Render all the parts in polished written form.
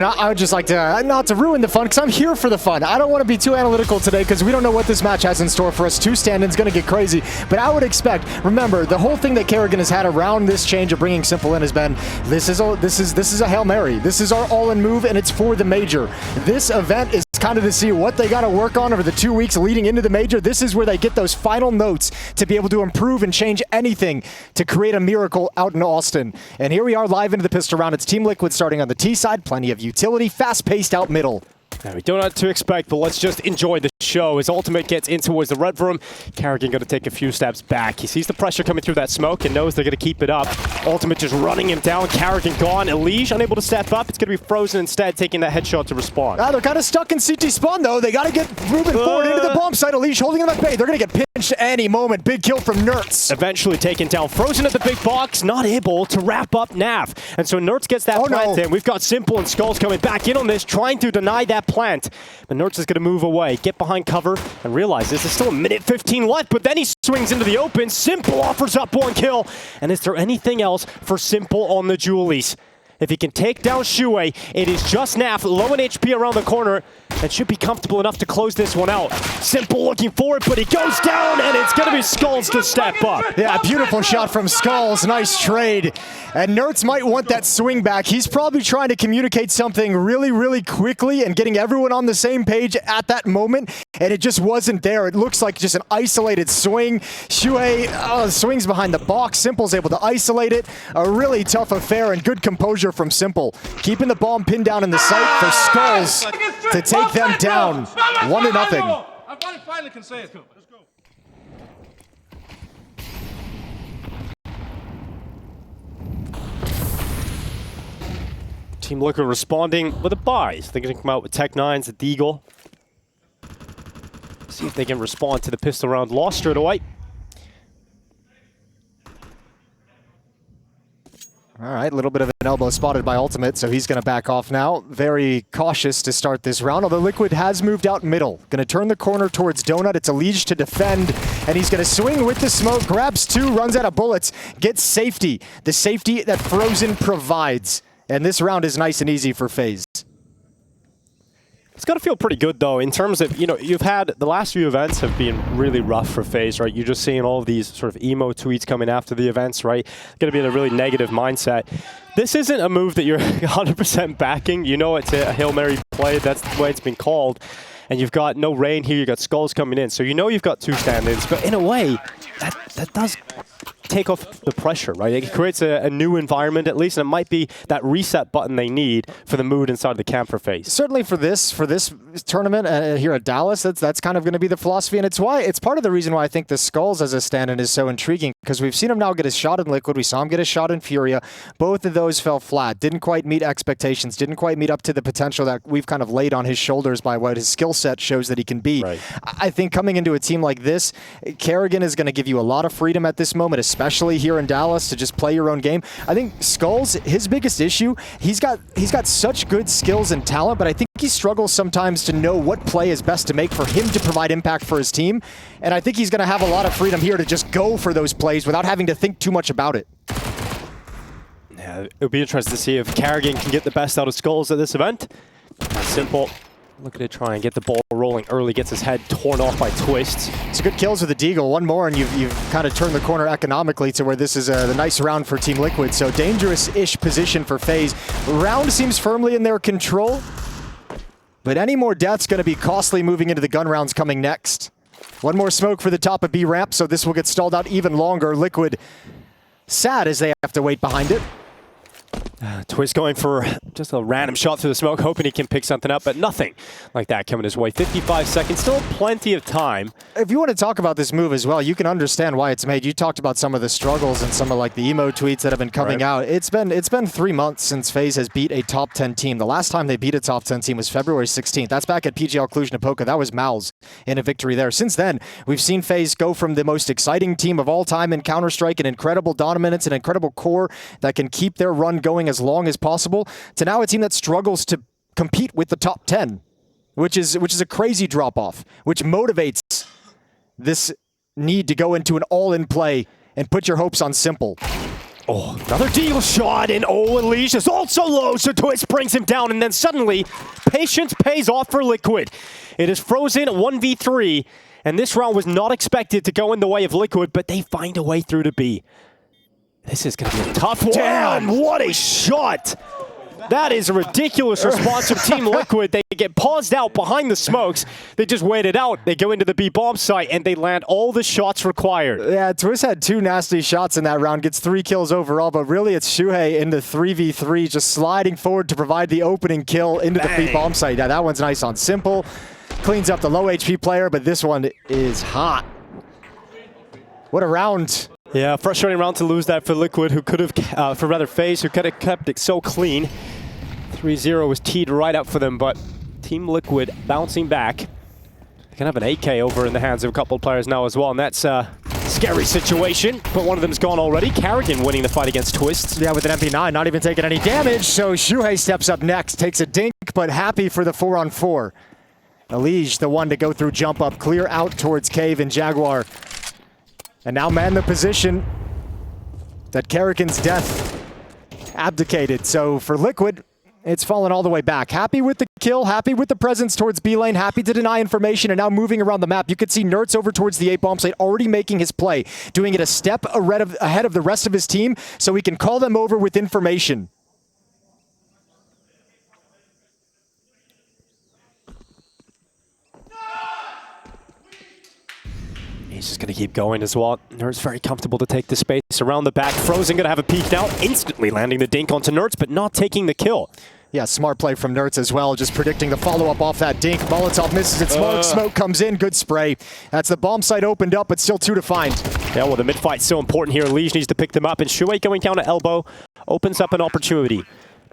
I would just like to, not to ruin the fun, because I'm here for the fun. I don't want to be too analytical today, because we don't know what this match has in store for us. Two stand-ins going to get crazy, but I would expect, remember, the whole thing that Kerrigan has had around this change of bringing Simple in has been, this is a Hail Mary. This is our all-in move, and it's for the major. This event is kind of to see what they got to work on over the 2 weeks leading into the major. This is where they get those final notes to be able to improve and change anything to create a miracle out in Austin. And here we are live into the pistol round. It's Team Liquid starting on the T side. Plenty of utility, fast-paced out middle. We don't know what to expect, but let's just enjoy the show. As Ultimate gets in towards the red room, Kerrigan going to take a few steps back. He sees the pressure coming through that smoke and knows they're going to keep it up. Ultimate just running him down. Kerrigan gone. EliGE unable to step up. It's going to be Frozen instead, taking that headshot to respawn. They're kind of stuck in CT spawn, though. They got to get moving forward into the bomb site. EliGE holding him at bay. They're going to get pinched any moment. Big kill from Nertz. Eventually taken down. Frozen at the big box, not able to wrap up Nav. And so Nertz gets that plant in. We've got Simple and Skulls coming back in on this, trying to deny that plant. But Nertz is going to move away, get behind cover, and realize this is still a minute 15 left, but then he swings into the open. Simple offers up one kill. And is there anything else for Simple on the Julies? If he can take down Shue, it is just Naf, low in HP around the corner, and should be comfortable enough to close this one out. Simple looking for it, but he goes down, and it's going to be Skulls to step up. Yeah, beautiful shot from Skulls. Nice trade. And Nertz might want that swing back. He's probably trying to communicate something really, really quickly and getting everyone on the same page at that moment, and it just wasn't there. It looks like just an isolated swing. Shue swings behind the box. Simple's able to isolate it. A really tough affair and good composure from Simple. Keeping the bomb pinned down in the sight for Skulls to take them down. 1-0. I finally can say it. Let's go. Team Liquid responding with a buys. They're going to come out with Tech 9s, a Deagle. See if they can respond to the pistol round lost straight away. All right, a little bit of an elbow spotted by Ultimate, so he's going to back off now. Very cautious to start this round, although Liquid has moved out middle. Going to turn the corner towards Donut. It's EliGE to defend, and he's going to swing with the smoke, grabs two, runs out of bullets, gets safety. The safety that Frozen provides. And this round is nice and easy for FaZe. It's got to feel pretty good, though, in terms of, you know, you've had the last few events have been really rough for FaZe, right? You're just seeing all of these sort of emo tweets coming after the events, right? Going to be in a really negative mindset. This isn't a move that you're 100% backing. You know it's a Hail Mary play. That's the way it's been called. And you've got no rain here. You've got Skulls coming in. So you know you've got two stand-ins. But in a way, that does take off the pressure, right? It creates a new environment at least, and it might be that reset button they need for the mood inside the camp for FaZe. Certainly for this tournament here at Dallas, that's kind of going to be the philosophy, and it's part of the reason why I think the Skulls as a stand-in is so intriguing, because we've seen him now get a shot in Liquid, we saw him get a shot in Furia. Both of those fell flat, didn't quite meet expectations, didn't quite meet up to the potential that we've kind of laid on his shoulders by what his skill set shows that he can be. Right. I think coming into a team like this, Kerrigan is going to give you a lot of freedom at this moment, especially here in Dallas, to just play your own game. I think Skulls, his biggest issue, he's got such good skills and talent, but I think he struggles sometimes to know what play is best to make for him to provide impact for his team. And I think he's going to have a lot of freedom here to just go for those plays without having to think too much about it. Yeah, it'll be interesting to see if Kerrigan can get the best out of Skulls at this event. Simple. Look at it try and get the ball rolling early, gets his head torn off by Twists. It's good kills with the Deagle. One more, and you've kind of turned the corner economically to where this is the nice round for Team Liquid. So dangerous-ish position for FaZe. Round seems firmly in their control, but any more death's going to be costly moving into the gun rounds coming next. One more smoke for the top of B ramp, so this will get stalled out even longer. Liquid sad as they have to wait behind it. Twist going for just a random shot through the smoke, hoping he can pick something up, but nothing like that coming his way. 55 seconds, still plenty of time. If you want to talk about this move as well, you can understand why it's made. You talked about some of the struggles and some of like the emo tweets that have been coming out. It's been 3 months since FaZe has beat a top 10 team. The last time they beat a top 10 team was February 16th. That's back at PGL Cluj-Napoca. That was Mal's in a victory there. Since then, we've seen FaZe go from the most exciting team of all time in Counter-Strike, an incredible dominance, an incredible core that can keep their run going as long as possible, to now a team that struggles to compete with the top 10, which is a crazy drop-off, which motivates this need to go into an all-in play and put your hopes on Simple. Oh, another deal shot, and EliGE is also low, so Twist brings him down, and then suddenly, patience pays off for Liquid. It is frozen 1v3, and this round was not expected to go in the way of Liquid, but they find a way through to B. This is going to be a tough one. Damn, what a shot! That is a ridiculous response from Team Liquid. They get paused out behind the smokes. They just wait it out. They go into the B bomb site, and they land all the shots required. Yeah, Twist had 2 nasty shots in that round, gets 3 kills overall, but really it's Shuhei in the 3v3, just sliding forward to provide the opening kill into the B bomb site. Yeah, that one's nice on Simple. Cleans up the low HP player, but this one is hot. What a round. Yeah, frustrating round to lose that for Liquid, who could have, for rather FaZe, who could have kept it so clean. 3-0 was teed right up for them, but Team Liquid bouncing back. They can have an AK over in the hands of a couple of players now as well, and that's a scary situation, but one of them's gone already. Karrigan winning the fight against Twist. Yeah, with an MP9, not even taking any damage, so Shuhei steps up next, takes a dink, but happy for the 4-on-4. EliGE, the one to go through jump up, clear out towards Cave and Jaguar. And now man the position that Karrigan's death abdicated. So for Liquid, it's fallen all the way back. Happy with the kill, happy with the presence towards B lane, happy to deny information, and now moving around the map. You could see Nertz over towards the A bomb site already making his play, doing it a step ahead of the rest of his team so he can call them over with information. He's just going to keep going as well. Nertz very comfortable to take the space around the back. Frozen going to have a peek now, instantly landing the dink onto Nertz, but not taking the kill. Yeah, smart play from Nertz as well, just predicting the follow-up off that dink. Molotov misses it, smoke comes in, good spray. That's the bomb site opened up, but still 2 to find. Yeah, well, the mid-fight's so important here. EliGE needs to pick them up, and Shuhei going down to elbow opens up an opportunity.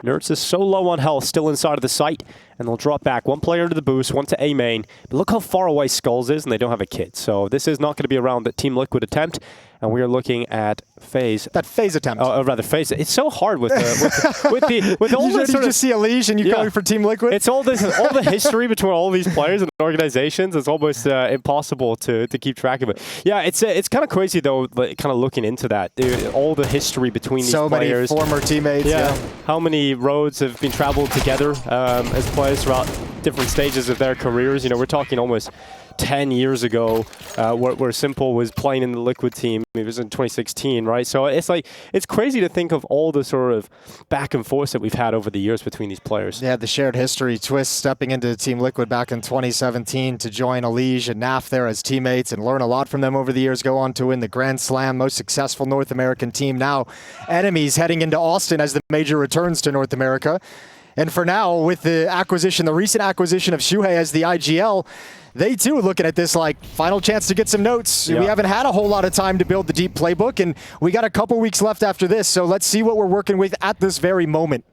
Nertz is so low on health, still inside of the site, and they'll drop back. 1 player to the boost, 1 to A main. But look how far away Skulls is, and they don't have a kit. So this is not going to be a round that Team Liquid attempt, and we are looking at FaZe. That FaZe attempt. Oh, rather FaZe. It's so hard with all you this sort of. Just see EliGE and you're going for Team Liquid. It's all the history between all these players and organizations. It's almost impossible to keep track of it. Yeah, it's kind of crazy though. Kind of looking into that, all the history between these players. So many former teammates. Yeah. How many roads have been traveled together as players throughout different stages of their careers? You know, we're talking almost 10 years ago where Simple was playing in the Liquid team. It was in 2016, right? So it's like, it's crazy to think of all the sort of back and forth that we've had over the years between these players. Yeah, the shared history. Twist stepping into Team Liquid back in 2017 to join EliGE and NAF there as teammates and learn a lot from them over the years. Go on to win the Grand Slam, most successful North American team. Now enemies heading into Austin as the major returns to North America. And for now, with the acquisition, the recent acquisition of Shuhei as the IGL, they too are looking at this like final chance to get some notes. Yeah. We haven't had a whole lot of time to build the deep playbook, and we got a couple weeks left after this, so let's see what we're working with at this very moment.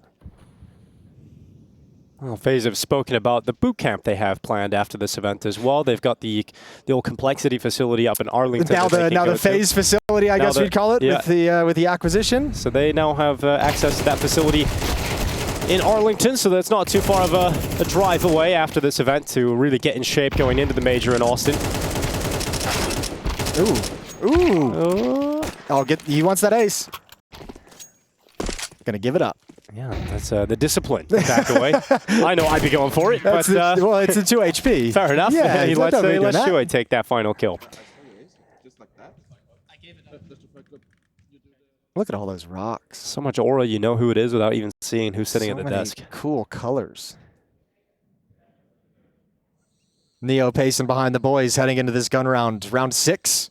Well, FaZe have spoken about the boot camp they have planned after this event as well. They've got the old Complexity facility up in Arlington. Now the FaZe facility, I guess we'd call it, yeah, with the acquisition. So they now have access to that facility in Arlington, so that's not too far of a drive away after this event to really get in shape going into the major in Austin. Ooh. He wants that ace. Gonna give it up. Yeah, that's the discipline back away. I know I'd be going for it, but well, it's a 2 HP. Fair enough. Yeah, let's Shuhei take that final kill. Look at all those rocks. So much aura, you know who it is without even seeing who's sitting at the desk. Cool colors. Neo pacing behind the boys heading into this gun round. Round 6.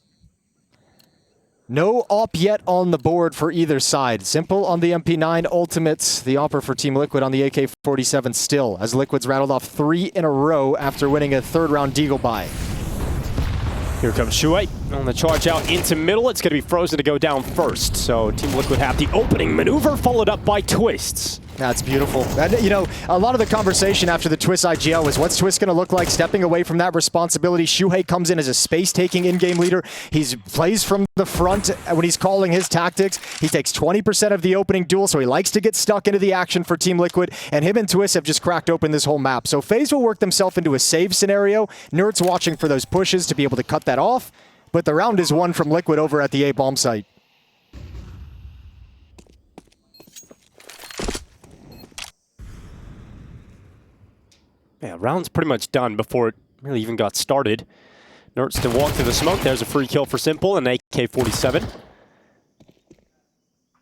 No op yet on the board for either side. Simple on the MP9 Ultimates. The offer for Team Liquid on the AK-47 still, as Liquid's rattled off 3 in a row after winning a 3rd round Deagle buy. Here comes Shuhei on the charge out into middle. It's going to be Frozen to go down first. So Team Liquid have the opening maneuver followed up by Twists. That's beautiful. And, you know, a lot of the conversation after the Twist IGL was what's Twist going to look like stepping away from that responsibility. Shuhei comes in as a space-taking in-game leader. He plays from the front when he's calling his tactics. He takes 20% of the opening duel, so he likes to get stuck into the action for Team Liquid. And him and Twist have just cracked open this whole map. So FaZe will work themselves into a save scenario. Nertz watching for those pushes to be able to cut that off. But the round is won from Liquid over at the A bomb site. Yeah, round's pretty much done before it really even got started. Nerds to walk to the smoke. There's a free kill for Simple, and AK-47.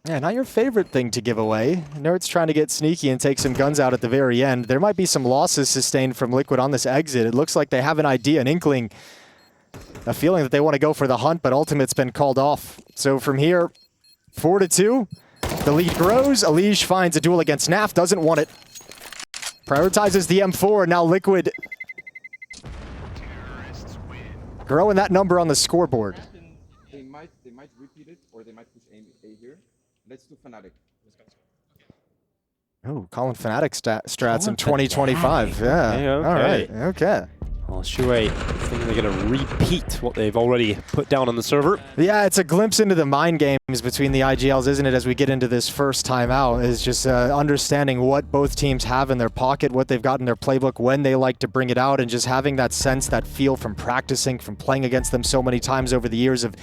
Yeah, not your favorite thing to give away. Nerds trying to get sneaky and take some guns out at the very end. There might be some losses sustained from Liquid on this exit. It looks like they have an idea, an inkling, a feeling that they want to go for the hunt, but Ultimate's been called off. So from here, 4-2, the lead grows. EliGE finds a duel against Naf, doesn't want it. Prioritizes the M4, now Liquid growing that number on the scoreboard. They might repeat it, or they might push A here. Let's do Fnatic. Oh, calling Fnatic strats in Calling 2025. Yeah. Okay, All right. Okay. Well, Shui thinking they're going to repeat what they've already put down on the server. Yeah, it's a glimpse into the mind games between the IGLs, isn't it, as we get into this first time out, is just understanding what both teams have in their pocket, what they've got in their playbook, when they like to bring it out, and just having that sense, that feel from practicing, from playing against them so many times over the years of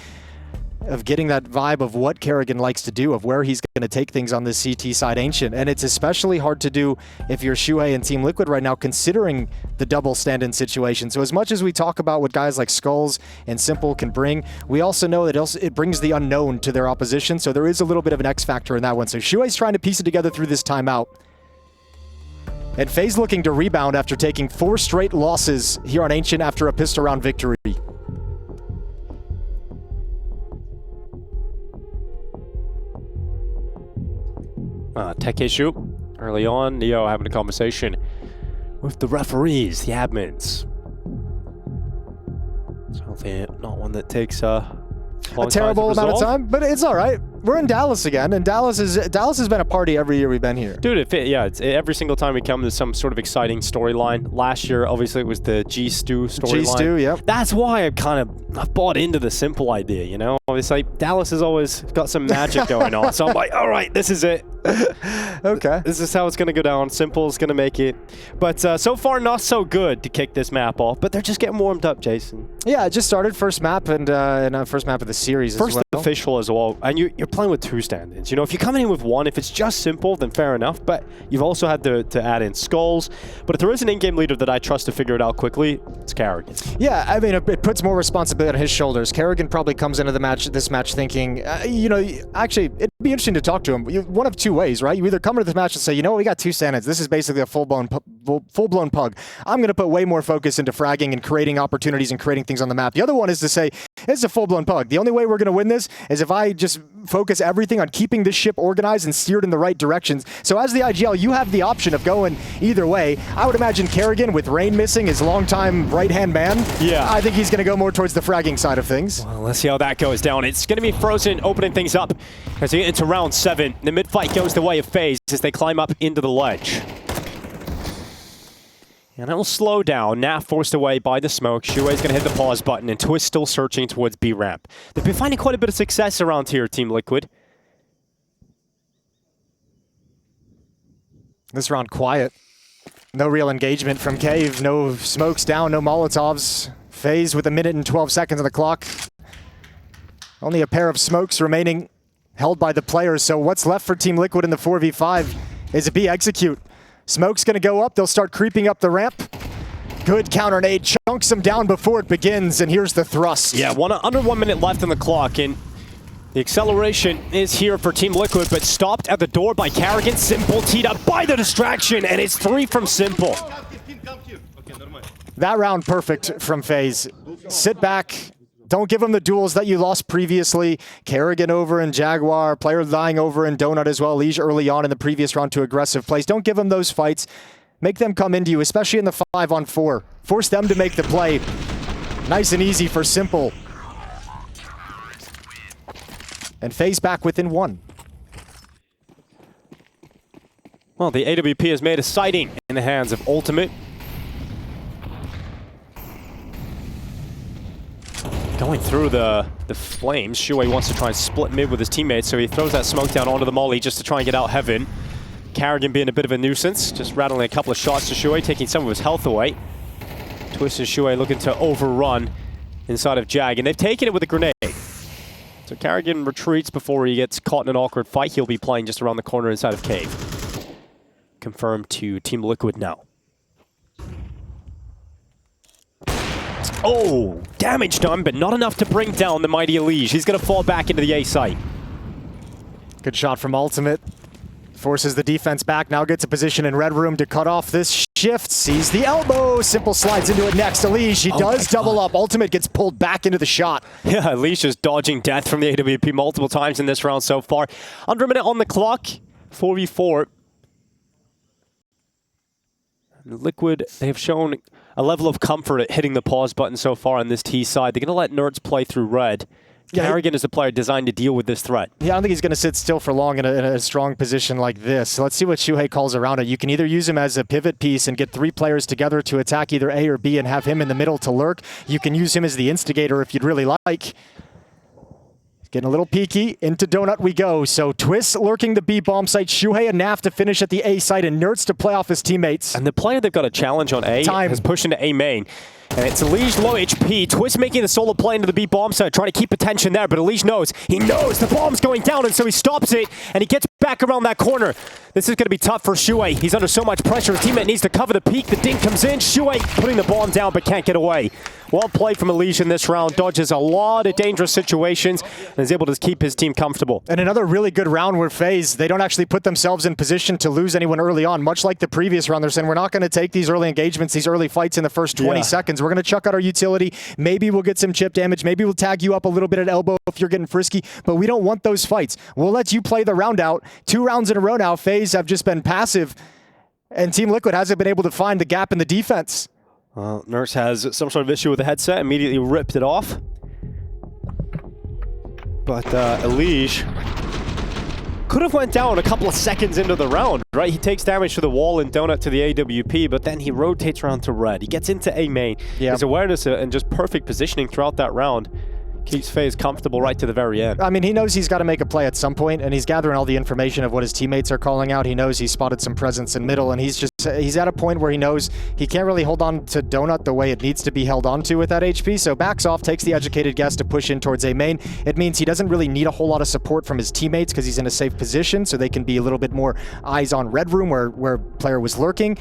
getting that vibe of what Kerrigan likes to do, of where he's going to take things on this CT side Ancient. And it's especially hard to do if you're Shuhei and Team Liquid right now, considering the double stand-in situation. So as much as we talk about what guys like Skulls and Simple can bring, we also know that it brings the unknown to their opposition. So there is a little bit of an X factor in that one. So Shuhei's trying to piece it together through this timeout. And FaZe looking to rebound after taking 4 straight losses here on Ancient after a pistol round victory. Tech issue early on. Neo having a conversation with the referees, the admins. So not one that takes a terrible amount of time, but it's all right. We're in Dallas again, and Dallas has been a party every year we've been here. Dude, it's every single time we come to some sort of exciting storyline. Last year, obviously, it was the G-Stu storyline. G-Stu, yep. That's why I've bought into the Simple idea, you know? It's like Dallas has always got some magic going on. So I'm like, all right, this is it. Okay. This is how it's going to go down. Simple's going to make it. But so far, not so good to kick this map off. But they're just getting warmed up, Jason. Yeah, it just started first map and first map of the series first as well. Official as well. And you're playing with 2 stand-ins. You know, if you're coming in with 1, if it's just Simple, then fair enough. But you've also had to add in Skulls. But if there is an in-game leader that I trust to figure it out quickly, it's Kerrigan. Yeah, I mean, it puts more responsibility on his shoulders. Kerrigan probably comes into this match thinking, you know, actually, it'd be interesting to talk to him. One of 2 ways, right? You either come into this match and say, you know what, we got 2 stand-ins. This is basically a full-blown pug. I'm going to put way more focus into fragging and creating opportunities and creating things on the map. The other one is to say, it's a full-blown pug. The only way we're going to win this is if I just focus everything on keeping this ship organized and steered in the right directions. So as the IGL, you have the option of going either way. I would imagine Kerrigan, with Rain missing, his longtime right-hand man. Yeah. I think he's going to go more towards the fragging side of things. Well, let's see how that goes down. It's going to be Frozen opening things up as we get into round 7. The mid-fight goes the way of FaZe as they climb up into the ledge. And it will slow down. Naf forced away by the smoke. Shuei's going to hit the pause button, and Twist still searching towards B ramp. They've been finding quite a bit of success around here, Team Liquid. This round quiet. No real engagement from Cave. No smokes down, no Molotovs. FaZe with 1 minute and 12 seconds on the clock. Only a pair of smokes remaining, held by the players. So what's left for Team Liquid in the 4v5 is a B execute. Smoke's going to go up. They'll start creeping up the ramp. Good counter nade. Chunks them down before it begins, and here's the thrust. Yeah, under 1 minute left on the clock, and the acceleration is here for Team Liquid, but stopped at the door by Kerrigan. Simple teed up by the distraction, and it's 3 from Simple. That round perfect from FaZe. Sit back. Don't give them the duels that you lost previously. Kerrigan over in Jaguar, player dying over in Donut as well. EliGE early on in the previous round to aggressive plays. Don't give them those fights. Make them come into you, especially in the 5-on-4. Force them to make the play. Nice and easy for Simple. And FaZe back within 1. Well, the AWP has made a sighting in the hands of Ultimate. Going through the flames, Shuei wants to try and split mid with his teammates, so he throws that smoke down onto the molly just to try and get out heaven. Kerrigan being a bit of a nuisance, just rattling a couple of shots to Shuei, taking some of his health away. Twist and Shuei looking to overrun inside of Jag, and they've taken it with a grenade. So Kerrigan retreats before he gets caught in an awkward fight. He'll be playing just around the corner inside of Cave. Confirmed to Team Liquid now. Oh, damage done, but not enough to bring down the mighty EliGE. He's going to fall back into the A site. Good shot from Ultimate. Forces the defense back, now gets a position in red room to cut off this shift. Sees the elbow, Simple slides into it next. EliGE, he does double up. Ultimate gets pulled back into the shot. Yeah, EliGE is dodging death from the AWP multiple times in this round so far. Under a minute on the clock, 4v4. Liquid, they've shown a level of comfort at hitting the pause button so far on this T side. They're going to let Nerds play through red. Yeah, Kerrigan is a player designed to deal with this threat. Yeah, I don't think he's going to sit still for long in a strong position like this. So let's see what Shuhei calls around it. You can either use him as a pivot piece and get 3 players together to attack either A or B and have him in the middle to lurk. You can use him as the instigator if you'd really like. Getting a little peeky. Into Donut we go. So Twist lurking the B bomb site. Shuhei and Naf to finish at the A site and Nerds to play off his teammates. And the player they've got a challenge on A has pushed into A main. And it's EliGE low HP. Twist making the solo play into the B bomb site, trying to keep attention there, but EliGE knows. He knows the bomb's going down, and so he stops it, and he gets back around that corner. This is going to be tough for Shuhei. He's under so much pressure. His teammate needs to cover the peak. The dink comes in. Shuhei putting the bomb down, but can't get away. Well played from EliGE in this round. Dodges a lot of dangerous situations and is able to keep his team comfortable. And another really good round where FaZe, they don't actually put themselves in position to lose anyone early on. Much like the previous round, they're saying we're not going to take these early engagements, these early fights in the first 20 seconds. We're going to chuck out our utility. Maybe we'll get some chip damage. Maybe we'll tag you up a little bit at elbow if you're getting frisky, but we don't want those fights. We'll let you play the round out. 2 rounds in a row now, FaZe have just been passive, and Team Liquid hasn't been able to find the gap in the defense. Nurse has some sort of issue with the headset, immediately ripped it off. But EliGE could have went down a couple of seconds into the round, right? He takes damage to the wall and Donut to the AWP, but then he rotates around to red. He gets into A main. His awareness and just perfect positioning throughout that round keeps FaZe comfortable right to the very end. I mean, he knows he's got to make a play at some point, and he's gathering all the information of what his teammates are calling out. He knows he's spotted some presence in middle, and he's at a point where he knows he can't really hold on to Donut the way it needs to be held on to with that HP, so backs off, takes the educated guess to push in towards A main. It means he doesn't really need a whole lot of support from his teammates because he's in a safe position, so they can be a little bit more eyes on red room where player was lurking,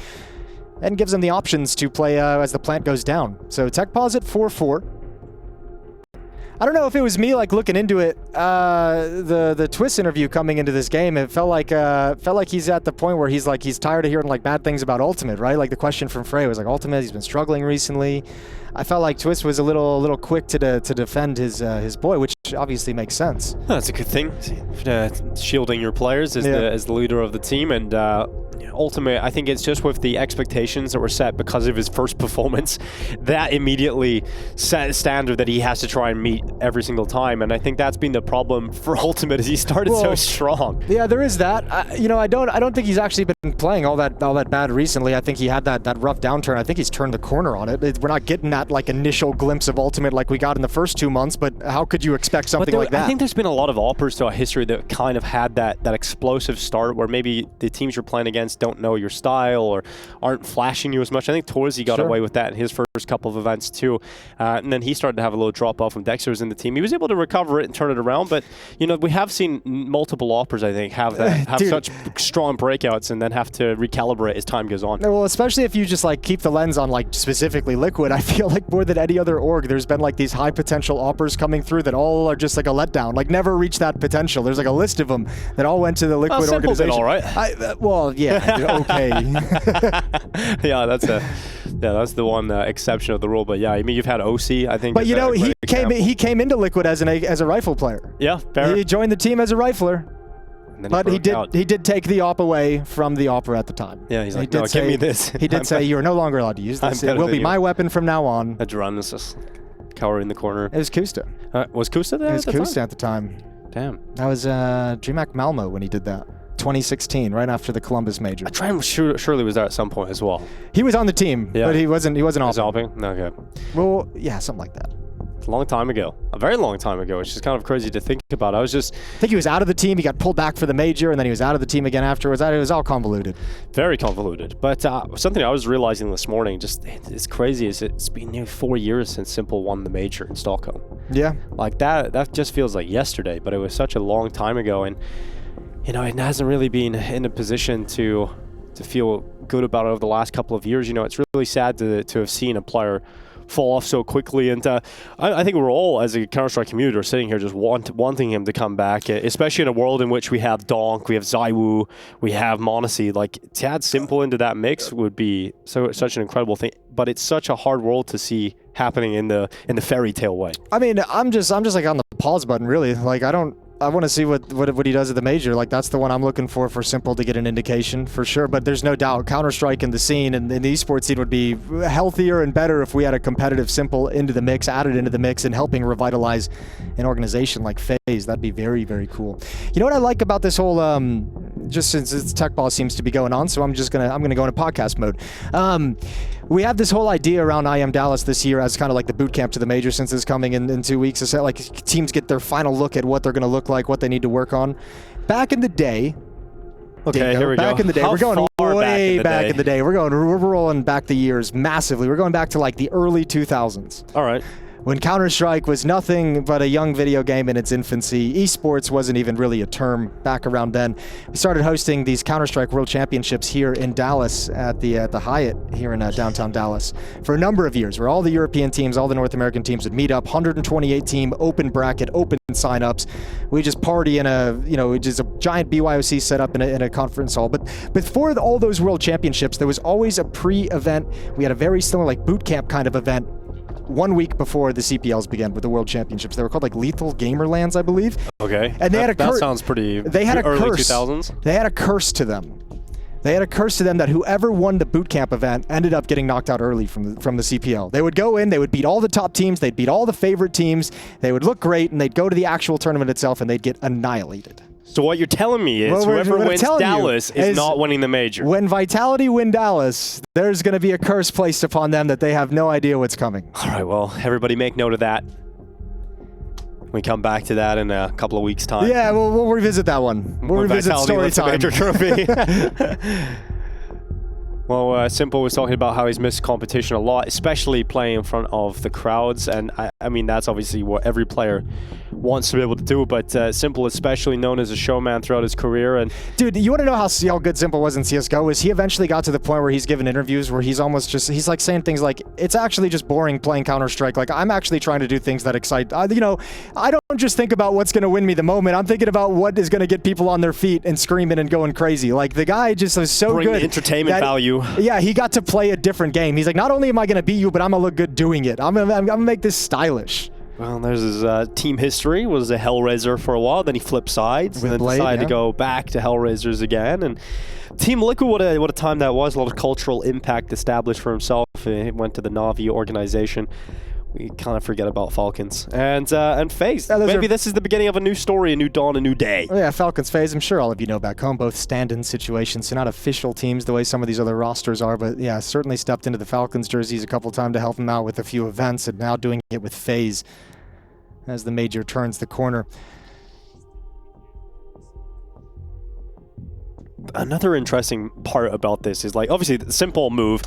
and gives them the options to play as the plant goes down. So tech pause at 4-4. I don't know if it was me like looking into it. The Twist interview coming into this game, it felt like he's at the point where he's tired of hearing like bad things about Ultimate, right? Like the question from Frey was like, Ultimate, he's been struggling recently. I felt like Twist was a little quick to defend his boy, which obviously makes sense. Oh, that's a good thing. Shielding your players as the leader of the team, and Ultimate, I think it's just with the expectations that were set because of his first performance, that immediately set a standard that he has to try and meet every single time, and I think that's been the problem for Ultimate as he started so strong. Yeah, there is that. I don't think he's actually been playing all that bad recently. I think he had that rough downturn. I think he's turned the corner on it. We're not getting that like initial glimpse of Ultimate like we got in the first 2 months, but how could you expect something like that? I think there's been a lot of offers throughout history that kind of had that explosive start where maybe the teams you're playing against don't know your style or aren't flashing you as much. I think Torzy got away with that in his first couple of events too. And then he started to have a little drop off when Dexter was in the team. He was able to recover it and turn it around, but we have seen multiple offers, I think, have such strong breakouts and then have to recalibrate as time goes on. Well, especially if you just like keep the lens on like specifically Liquid, I feel like more than any other org, there's been like these high potential offers coming through that all are just like a letdown, like never reach that potential. There's like a list of them that all went to the Liquid organization. All right. Okay. Yeah, that's the one exception of the rule. But yeah, I mean, you've had OC, I think. But he came into Liquid as a rifle player. Yeah, fair. He joined the team as a rifler. But he did take the op away from the opera at the time. Yeah, he's like, no, give me this. He did say, you are no longer allowed to use this. It will be my weapon from now on. A drone is just cowering in the corner. It was Kusta. Was Kusta there? It was Kusta at the time. Damn. That was DreamHack Malmo when he did that. 2016, right after the Columbus major. Trine surely was there at some point as well. He was on the team, but he wasn't hopping. No, okay. Well, yeah, something like that. A long time ago. A very long time ago, which is kind of crazy to think about. I think he was out of the team, he got pulled back for the major, and then he was out of the team again afterwards. It was all convoluted. Very convoluted. But something I was realizing this morning, just it's crazy, is it's been nearly 4 years since Simple won the major in Stockholm. Yeah. Like that just feels like yesterday, but it was such a long time ago, and it hasn't really been in a position to feel good about it over the last couple of years. It's really sad to have seen a player fall off so quickly. And I think we're all, as a Counter-Strike community, are sitting here just wanting him to come back, especially in a world in which we have Donk, we have Zywoo, we have Monacy. Like, to add Simple into that mix would be such an incredible thing. But it's such a hard world to see happening in the fairy tale way. I mean, I'm just like on the pause button, really. Like, I want to see what he does at the major. Like, that's the one I'm looking for Simple to get an indication for sure. But there's no doubt Counter-Strike in the scene and the esports scene would be healthier and better if we had a competitive Simple into the mix, added into the mix, and helping revitalize an organization like FaZe. That'd be very, very cool. You know what I like about this whole just since it's tech ball seems to be going on, so I'm gonna go into podcast mode. We have this whole idea around IEM Dallas this year as kind of like the boot camp to the major, since it's coming in 2 weeks. It's like teams get their final look at what they're going to look like, what they need to work on. Back in the day, okay, here we go. Back in the day, How we're going far way back in the day. We're rolling back the years massively. We're going back to like the early 2000s. All right. When Counter-Strike was nothing but a young video game in its infancy. Esports wasn't even really a term back around then. We started hosting these Counter-Strike World Championships here in Dallas at the Hyatt here in downtown Dallas for a number of years, where all the European teams, all the North American teams would meet up, 128 team, open bracket, open signups. We just party in just a giant BYOC set up in a conference hall. But before all those World Championships, there was always a pre-event. We had a very similar like boot camp kind of event 1 week before the CPLs began with the World Championships. They were called like Lethal Gamerlands, I believe. Okay. And they had a that sounds pretty they had a early curse. 2000s. They had a curse to them. They had a curse to them that whoever won the boot camp event ended up getting knocked out early from the CPL. They would go in, they would beat all the top teams, they'd beat all the favorite teams, they would look great, and they'd go to the actual tournament itself and they'd get annihilated. So what you're telling me is whoever wins Dallas is not winning the major. When Vitality win Dallas, there's going to be a curse placed upon them that they have no idea what's coming. All right, well, everybody make note of that. We come back to that in a couple of weeks' time. Yeah, we'll revisit that one. We'll revisit story time. Trophy. Well, Simple was talking about how he's missed competition a lot, especially playing in front of the crowds. And I mean, that's obviously what every player wants to be able to do. But Simple, especially known as a showman throughout his career. And dude, you want to know how good Simple was in CSGO? Is he eventually got to the point where he's given interviews where he's almost just, he's like saying things like, it's actually just boring playing Counter-Strike. Like, I'm actually trying to do things that excite. I don't just think about what's going to win me the moment. I'm thinking about what is going to get people on their feet and screaming and going crazy. Like, the guy just is so bring good. The entertainment value. Yeah, he got to play a different game. He's like, not only am I going to beat you, but I'm going to look good doing it. I'm going to make this stylish. Well, there's his team history. Was a Hellraiser for a while, then he flipped sides, and then decided to go back to Hellraisers again. And Team Liquid, what a time that was. A lot of cultural impact established for himself. He went to the Na'Vi organization. We kind of forget about Falcons. And FaZe. Maybe this is the beginning of a new story, a new dawn, a new day. Oh, yeah, Falcons, FaZe, I'm sure all of you know back home, both stand-in situations, so not official teams the way some of these other rosters are, but yeah, certainly stepped into the Falcons jerseys a couple times to help them out with a few events, and now doing it with FaZe as the major turns the corner. Another interesting part about this is, like, obviously the Simple move,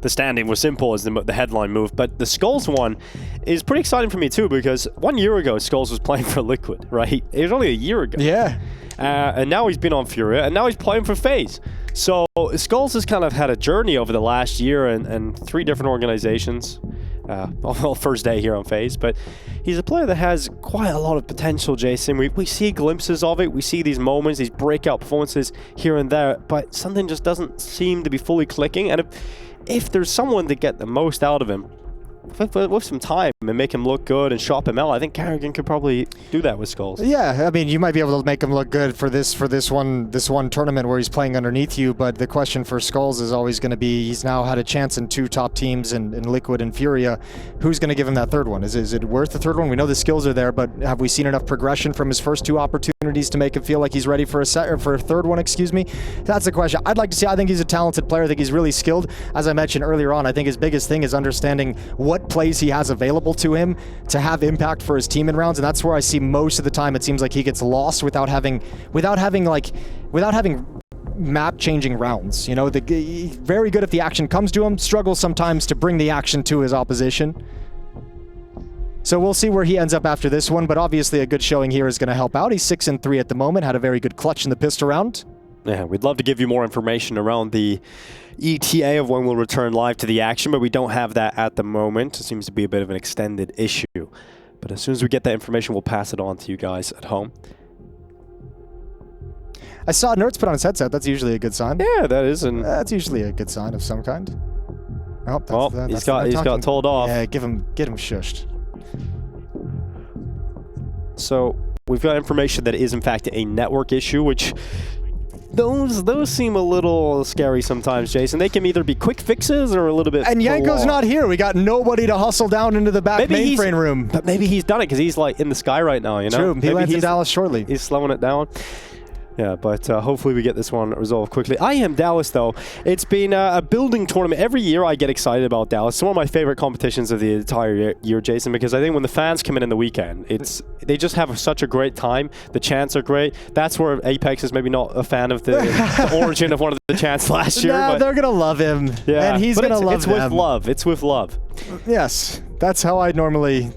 the standing was Simple as the headline move, but the Skulls one is pretty exciting for me too, because 1 year ago Skulls was playing for Liquid, right? It was only a year ago. Yeah. And now he's been on Furia, and now he's playing for FaZe. So Skulls has kind of had a journey over the last year and 3 different organizations. Well, first day here on FaZe, but he's a player that has quite a lot of potential, Jason. We see glimpses of it. We see these moments, these breakout performances here and there, but something just doesn't seem to be fully clicking. And if there's someone to get the most out of him, with some time and make him look good and shop him out, I think Carrigan could probably do that with Skulls. Yeah, I mean, you might be able to make him look good for this one tournament where he's playing underneath you, but the question for Skulls is always going to be, he's now had a chance in 2 top teams in Liquid and Furia. Who's going to give him that third one? Is it worth the third one? We know the skills are there, but have we seen enough progression from his first 2 opportunities to make him feel like he's ready for a third one, excuse me? That's the question. I'd like to see. I think he's a talented player. I think he's really skilled. As I mentioned earlier on, I think his biggest thing is understanding what plays he has available to him to have impact for his team in rounds, and that's where I see most of the time it seems like he gets lost without having map changing rounds. You know, very good if the action comes to him, struggles sometimes to bring the action to his opposition. So we'll see where he ends up after this one, but obviously a good showing here is going to help out. He's 6-3 at the moment, had a very good clutch in the pistol round. Yeah, we'd love to give you more information around the ETA of when we'll return live to the action, but we don't have that at the moment. It seems to be a bit of an extended issue. But as soon as we get that information, we'll pass it on to you guys at home. I saw Nerds put on his headset. That's usually a good sign. Yeah, that is. And that's usually a good sign of some kind. Oh, he's got told off. Yeah, get him shushed. So we've got information that is in fact a network issue, which those seem a little scary sometimes, Jason. They can either be quick fixes or a little bit. And Yanko's not here. We got nobody to hustle down into the back mainframe room. But maybe he's done it because he's like in the sky right now. You know, true. He lands in Dallas shortly. He's slowing it down. Yeah, but hopefully we get this one resolved quickly. IEM Dallas, though, it's been a building tournament. Every year I get excited about Dallas. It's one of my favorite competitions of the entire year, Jason, because I think when the fans come in the weekend, they just have such a great time. The chants are great. That's where Apex is maybe not a fan of the origin of one of the chants last year. No, they're going to love him. Yeah, and he's going to love them. It's with love. It's with love. Yes, that's how I normally,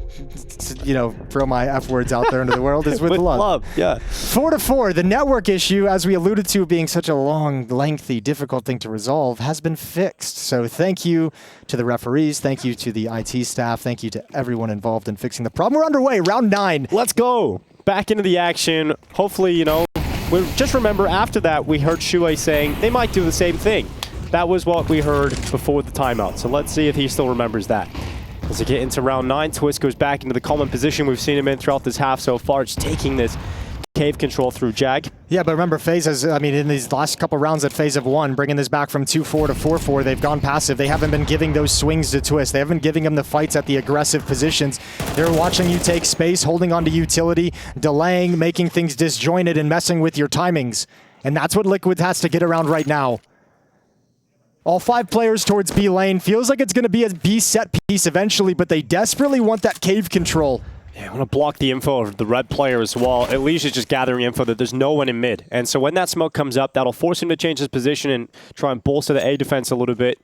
throw my F words out there into the world, is with love. Yeah. 4-4, the network issue, as we alluded to, being such a long, lengthy, difficult thing to resolve, has been fixed. So thank you to the referees, thank you to the IT staff, thank you to everyone involved in fixing the problem. We're underway, round 9. Let's go. Back into the action. Hopefully, just remember after that, we heard Shuei saying they might do the same thing. That was what we heard before the timeout. So let's see if he still remembers that. As we get into round 9, Twist goes back into the common position we've seen him in throughout this half so far. Just taking this cave control through Jag. Yeah, but remember, FaZe has, in these last couple rounds that FaZe have won, bringing this back from 2-4 to 4-4, they've gone passive. They haven't been giving those swings to Twist. They haven't been giving him the fights at the aggressive positions. They're watching you take space, holding onto utility, delaying, making things disjointed, and messing with your timings. And that's what Liquid has to get around right now. All 5 players towards B lane. Feels like it's going to be a B set piece eventually, but they desperately want that cave control. Yeah, I want to block the info of the red player as well. EliGE is just gathering info that there's no one in mid. And so when that smoke comes up, that'll force him to change his position and try and bolster the A defense a little bit,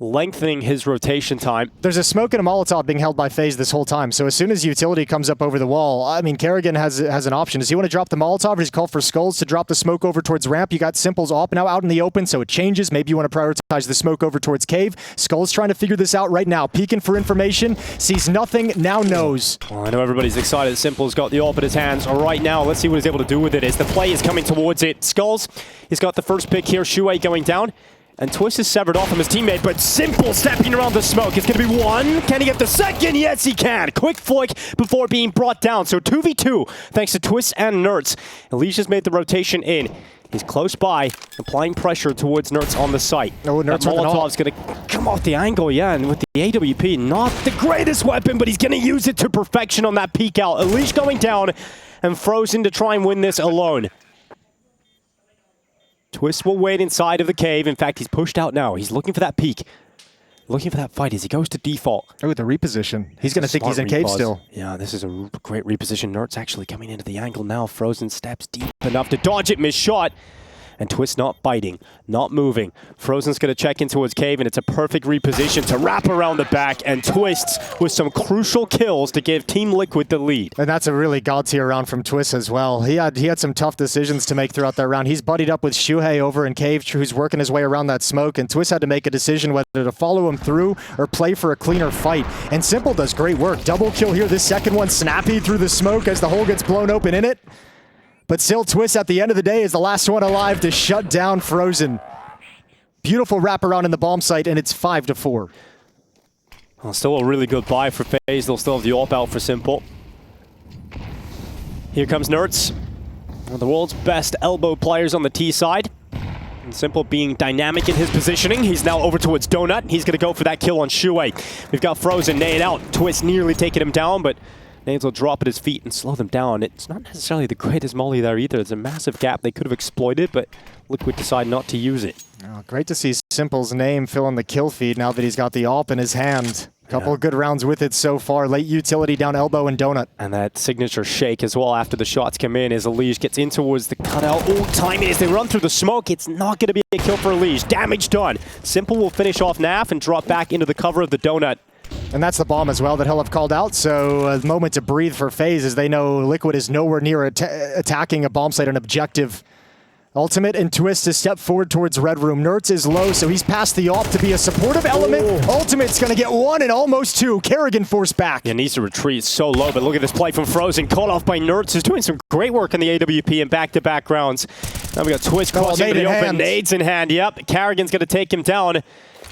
lengthening his rotation time. There's a smoke and a Molotov being held by FaZe this whole time. So as soon as utility comes up over the wall, Kerrigan has an option. Does he want to drop the Molotov, or does he call for Skulls to drop the smoke over towards ramp? You got Simple's op now out in the open, so it changes. Maybe you want to prioritize the smoke over towards cave. Skulls trying to figure this out right now. Peeking for information, sees nothing, now knows. Well, I know everybody's excited. Simple's got the op in his hands right now. Let's see what he's able to do with it as the play is coming towards it. Skulls, he's got the first pick here. Shuei going down. And Twist is severed off from his teammate, but Simple stepping around the smoke. It's going to be one. Can he get the second? Yes, he can. Quick flick before being brought down. So 2v2, thanks to Twist and Nerds. EliGE has made the rotation in. He's close by, applying pressure towards Nerds on the site. Oh, Nerds Molotov's going to come off the angle, yeah, and with the AWP, not the greatest weapon, but he's going to use it to perfection on that peek out. EliGE going down, and Frozen to try and win this alone. Twist will wait inside of the cave. In fact, he's pushed out now. He's looking for that peek. Looking for that fight as he goes to default. Oh, the reposition. He's going to think he's in cave still. Yeah, this is a great reposition. Nerds actually coming into the angle now. Frozen steps deep enough to dodge it. Missed shot. And Twist not biting, not moving. Frozen's going to check into his cave, and it's a perfect reposition to wrap around the back, and Twists with some crucial kills to give Team Liquid the lead. And that's a really god-tier round from Twist as well. He had some tough decisions to make throughout that round. He's buddied up with Shuhei over in cave, who's working his way around that smoke, and Twist had to make a decision whether to follow him through or play for a cleaner fight. And Simple does great work. Double kill here. This second one snappy through the smoke as the hole gets blown open in it. But still, Twist at the end of the day is the last one alive to shut down Frozen. Beautiful wraparound in the bomb site, and it's 5-4. Well, still a really good buy for FaZe. They'll still have the AWP out for Simple. Here comes Nerds. One of the world's best elbow players on the T side. And Simple being dynamic in his positioning. He's now over towards Donut. He's going to go for that kill on Shuei. We've got Frozen nade out. Twist nearly taking him down, but Nades will drop at his feet and slow them down. It's not necessarily the greatest molly there either. There's a massive gap they could have exploited, but Liquid decide not to use it. Oh, great to see Simple's name fill in the kill feed now that he's got the AWP in his hand. Couple of good rounds with it so far. Late utility down elbow and Donut. And that signature shake as well after the shots come in as EliGE gets in towards the cutout. Oh, timing as they run through the smoke. It's not going to be a kill for EliGE. Damage done. Simple will finish off Naf and drop back into the cover of the Donut. And that's the bomb as well that he'll have called out. So a moment to breathe for FaZe as they know Liquid is nowhere near attacking a bomb site, an objective. Ultimate and Twist to step forward towards Red Room. Nerds is low, so he's past the AWP to be a supportive element. Ultimate's going to get 1 and almost 2. Kerrigan forced back. Yeah, needs to retreat so low, but look at this play from Frozen. Caught off by Nerds, who's doing some great work in the AWP and back-to-back rounds. Now we got Twist crossing into the open. Nades in hand. Yep, Kerrigan's going to take him down.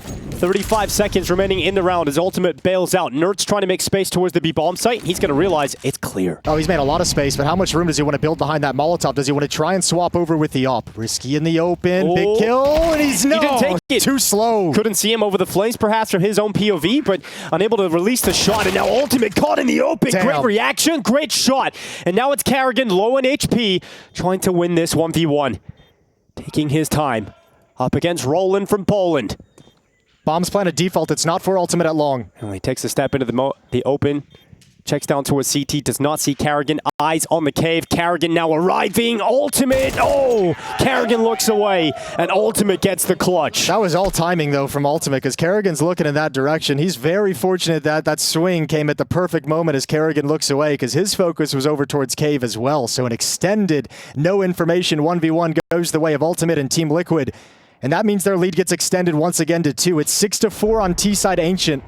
35 seconds remaining in the round as Ultimate bails out. Nerds trying to make space towards the B-bomb site. He's going to realize it's clear. Oh, he's made a lot of space, but how much room does he want to build behind that Molotov? Does he want to try and swap over with the AWP? Risky in the open, big kill, and he didn't take it. Too slow. Couldn't see him over the flames, perhaps from his own POV, but unable to release the shot, and now Ultimate caught in the open. Damn. Great reaction, great shot. And now it's Kerrigan, low in HP, trying to win this 1v1. Taking his time. Up against Roland from Poland. Bomb's planted default. It's not for Ultimate at long. And he takes a step into the open. Checks down towards CT. Does not see Kerrigan. Eyes on the cave. Kerrigan now arriving. Ultimate. Oh! Kerrigan looks away. And Ultimate gets the clutch. That was all timing, though, from Ultimate, because Kerrigan's looking in that direction. He's very fortunate that that swing came at the perfect moment as Kerrigan looks away, because his focus was over towards cave as well. So an extended, no information 1v1 goes the way of Ultimate and Team Liquid. And that means their lead gets extended once again to 2. It's 6-4 on T-side Ancient.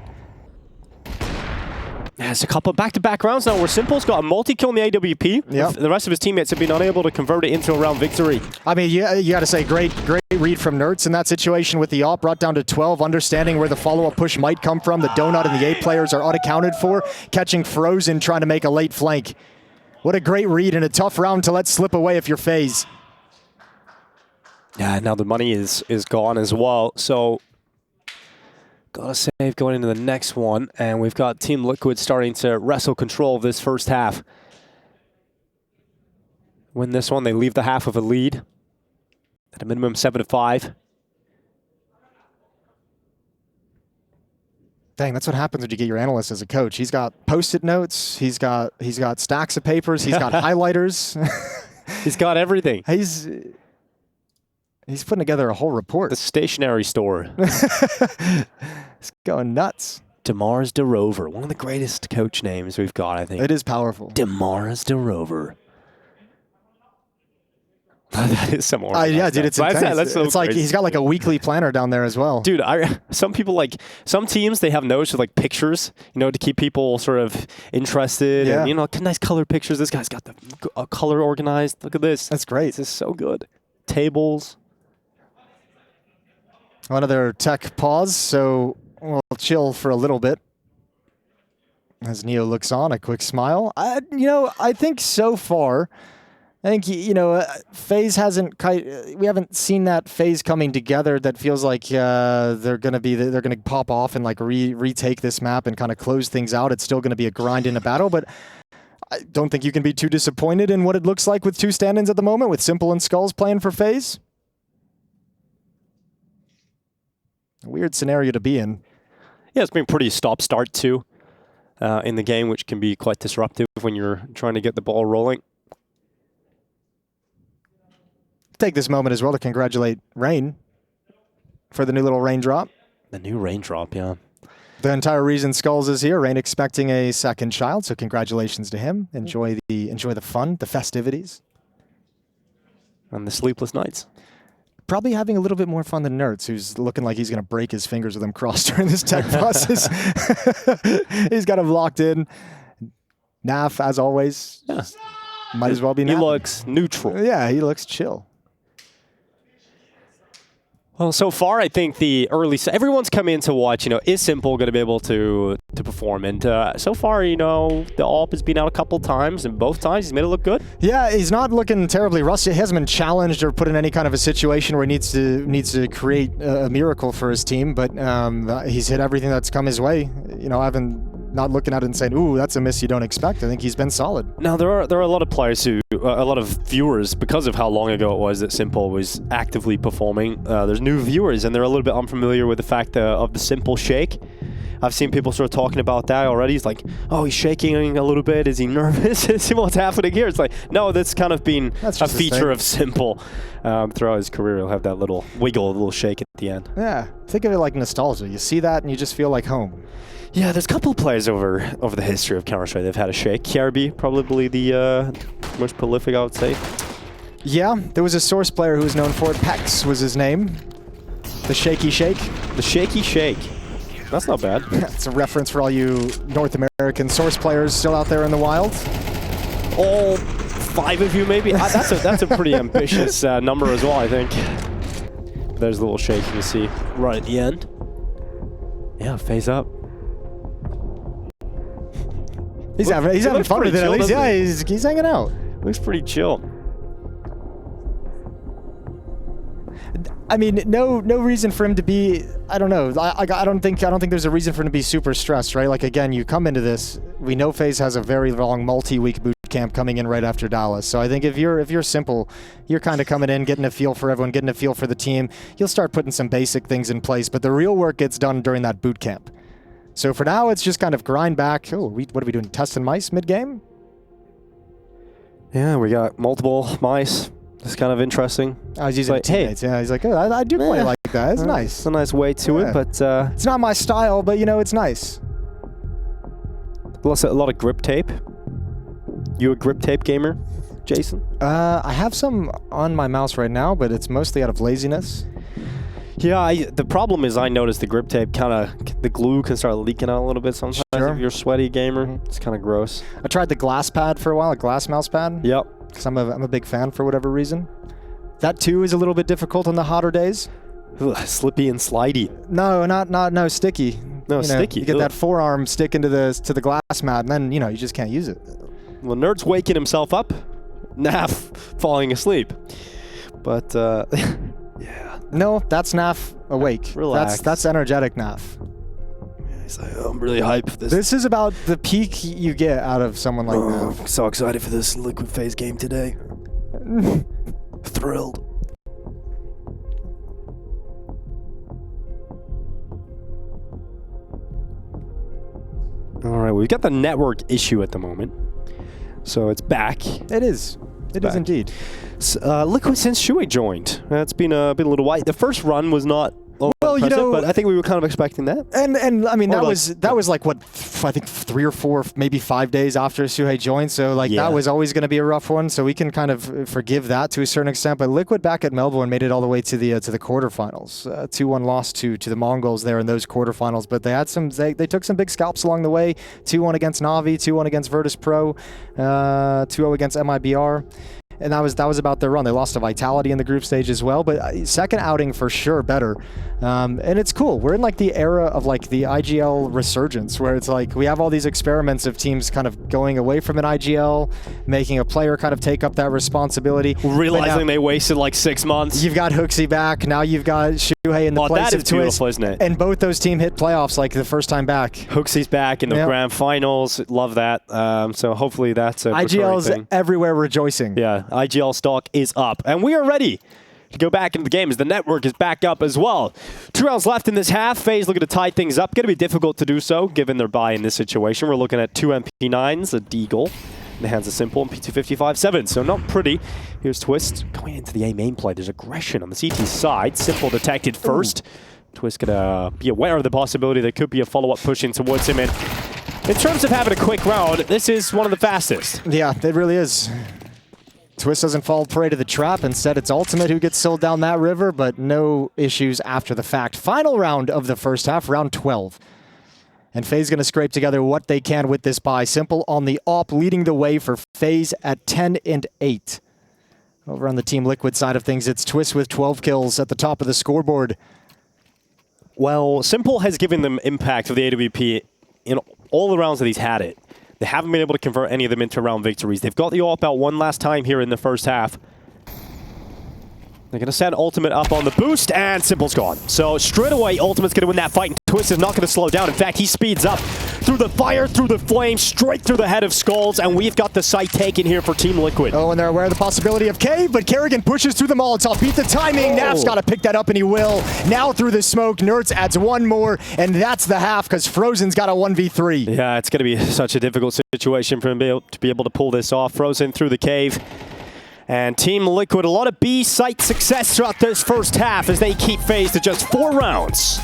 There's a couple back-to-back rounds now where Simple's got a multi-kill in the AWP. Yep. The rest of his teammates have been unable to convert it into a round victory. I mean, you got to say, great read from Nerds in that situation with the AWP, brought down to 12, understanding where the follow-up push might come from. The Donut and the A players are unaccounted for, catching Frozen, trying to make a late flank. What a great read and a tough round to let slip away if you're FaZe. Yeah, now the money is gone as well, so got to save going into the next one, and we've got Team Liquid starting to wrestle control of this first half. Win this one, they leave the half of a lead at a minimum 7-5. Dang, that's what happens when you get your analyst as a coach. He's got Post-it notes, he's got stacks of papers, he's got highlighters. He's got everything. He's putting together a whole report. The stationery store. It's going nuts. Demars DeRover, one of the greatest coach names we've got, I think. It is powerful. Demars DeRover. That is some organized yeah, dude, it's intense. That's so it's like crazy. he's got like a weekly planner down there as well. Dude, some people some teams, they have notes with like pictures, to keep people sort of interested. Yeah. And, nice color pictures. This guy's got the color organized. Look at this. That's great. This is so good. Tables. Another tech pause, so we'll chill for a little bit. As Neo looks on, a quick smile. I think so far, FaZe we haven't seen that FaZe coming together that feels like they're going to pop off and like retake this map and kind of close things out. It's still going to be a grind in a battle, but I don't think you can be too disappointed in what it looks like with 2 stand-ins at the moment, with Simple and Skulls playing for FaZe. A weird scenario to be in. Yeah, it's been pretty stop-start too in the game, which can be quite disruptive when you're trying to get the ball rolling. Take this moment as well to congratulate Rain for the new little raindrop. The new raindrop, yeah. The entire reason Skulls is here, Rain expecting a second child, so congratulations to him. Enjoy the fun, the festivities. And the sleepless nights. Probably having a little bit more fun than Nerds, who's looking like he's going to break his fingers with them crossed during this tech process. He's got him locked in. Naf, as always, might as well be Naf. He looks neutral. Yeah, he looks chill. Well, so far, I think everyone's come in to watch, is Simple going to be able to perform? And so far, the AWP has been out a couple times, and both times he's made it look good. Yeah, he's not looking terribly rusty. He hasn't been challenged or put in any kind of a situation where he needs to create a miracle for his team, but he's hit everything that's come his way. Not looking at it and saying, ooh, that's a miss you don't expect. I think he's been solid. Now, there are a lot of players a lot of viewers, because of how long ago it was that Simple was actively performing, there's new viewers, and they're a little bit unfamiliar with the fact of the Simple shake. I've seen people sort of talking about that already. It's like, oh, he's shaking a little bit. Is he nervous? Is what's happening here? It's like, no, that's kind of been a feature of Simple throughout his career. He'll have that little wiggle, a little shake at the end. Yeah, think of it like nostalgia. You see that and you just feel like home. Yeah, there's a couple of players over the history of Counter-Strike. They've had a shake. KRB, probably the most prolific, I would say. Yeah, there was a Source player who was known for it. Pex was his name. The Shaky Shake. The Shaky Shake. That's not bad. It's a reference for all you North American Source players still out there in the wild. All 5 of you, maybe? That's a pretty ambitious number as well, I think. There's a little shake you can see right at the end. Yeah, FaZe up. He's having fun with it at least. Yeah, he's hanging out. Looks pretty chill. I mean, no reason for him to be. I don't know. I don't think there's a reason for him to be super stressed, right? Like again, you come into this. We know FaZe has a very long multi-week boot camp coming in right after Dallas. So I think if you're simple, you're kind of coming in, getting a feel for everyone, getting a feel for the team. You'll start putting some basic things in place, but the real work gets done during that boot camp. So for now, it's just kind of grind back. Oh, what are we doing? Testing mice mid-game? Yeah, we got multiple mice. It's kind of interesting. I was using teammates. Yeah, he's like, oh, I do play like that. It's nice. It's a nice way to it, but it's not my style, but you know, it's nice. A lot of grip tape. You a grip tape gamer, Jason? I have some on my mouse right now, but it's mostly out of laziness. Yeah, the problem is I noticed the grip tape the glue can start leaking out a little bit sometimes if you're a sweaty gamer. It's kind of gross. I tried the glass pad for a while, a glass mouse pad. Yep. Because I'm a big fan for whatever reason. That too is a little bit difficult on the hotter days. Ugh, slippy and slidey. No, sticky. No, sticky. You get that forearm stick into the glass mat, and then you just can't use it. Well, Nerd's waking himself up. Naf falling asleep. But yeah. No, that's Naf awake. Relax. That's energetic Naf. He's like, oh, I'm really hyped for this. This is about the peak you get out of someone like Naf. I'm so excited for this Liquid FaZe game today. Thrilled. All right, we've got the network issue at the moment. So it's back. It is. It is indeed. Liquid since Shuey joined. It's been a little while. The first run was not impressive, but I think we were kind of expecting that. And I mean that was like what I think 3 or 4, maybe 5 days after Suhei joined. So like that was always going to be a rough one. So we can kind of forgive that to a certain extent. But Liquid back at Melbourne made it all the way to the quarterfinals. 2-1 loss to the Mongols there in those quarterfinals. But they had they took some big scalps along the way. 2-1 against Navi, 2-1 against Virtus Pro, 2-0 against MIBR. And that was about their run. They lost to Vitality in the group stage as well, but second outing for sure better. And it's cool. We're in like the era of like the IGL resurgence, where it's like we have all these experiments of teams kind of going away from an IGL, making a player kind of take up that responsibility. Realizing they wasted like 6 months. You've got Hooksy back. Now you've got Shuhei in the place of Twist. Isn't it? And both those teams hit playoffs like the first time back. Hooksy's back in the grand finals. Love that. So hopefully that's a IGL's thing. Everywhere rejoicing. Yeah, IGL stock is up. And we are ready to go back into the game as the network is back up as well. 2 rounds left in this half. FaZe looking to tie things up. Going to be difficult to do so given their bye in this situation. We're looking at 2 MP9s, a Deagle in the hands of Simple, and P255-7. So not pretty. Here's Twist going into the A main play. There's aggression on the CT side. Simple detected first. Twist gonna be aware of the possibility there could be a follow-up push in towards him. And in terms of having a quick round, this is one of the fastest. Yeah, it really is. Twist doesn't fall prey to the trap. Instead, it's Ultimate who gets sold down that river, but no issues after the fact. Final round of the first half, round 12. And FaZe going to scrape together what they can with this buy. Simple on the op, leading the way for FaZe at 10-8. Over on the Team Liquid side of things, it's Twist with 12 kills at the top of the scoreboard. Well, Simple has given them impact of the AWP in all the rounds that he's had it. They haven't been able to convert any of them into round victories. They've got the AWP out one last time here in the first half. They're going to send Ultimate up on the boost, and Simple's gone. So straight away, Ultimate's going to win that fight, and Twist is not going to slow down. In fact, he speeds up through the fire, through the flames, straight through the head of Skulls, and we've got the site taken here for Team Liquid. Oh, and they're aware of the possibility of cave, but Kerrigan pushes through the Molotov, beat the timing. Naf's got to pick that up, and he will. Now through the smoke, Nerds adds one more, and that's the half, because Frozen's got a 1v3. Yeah, it's going to be such a difficult situation for him to be able to pull this off. Frozen through the cave. And Team Liquid, a lot of B site success throughout this first half as they keep FaZe to just 4 rounds.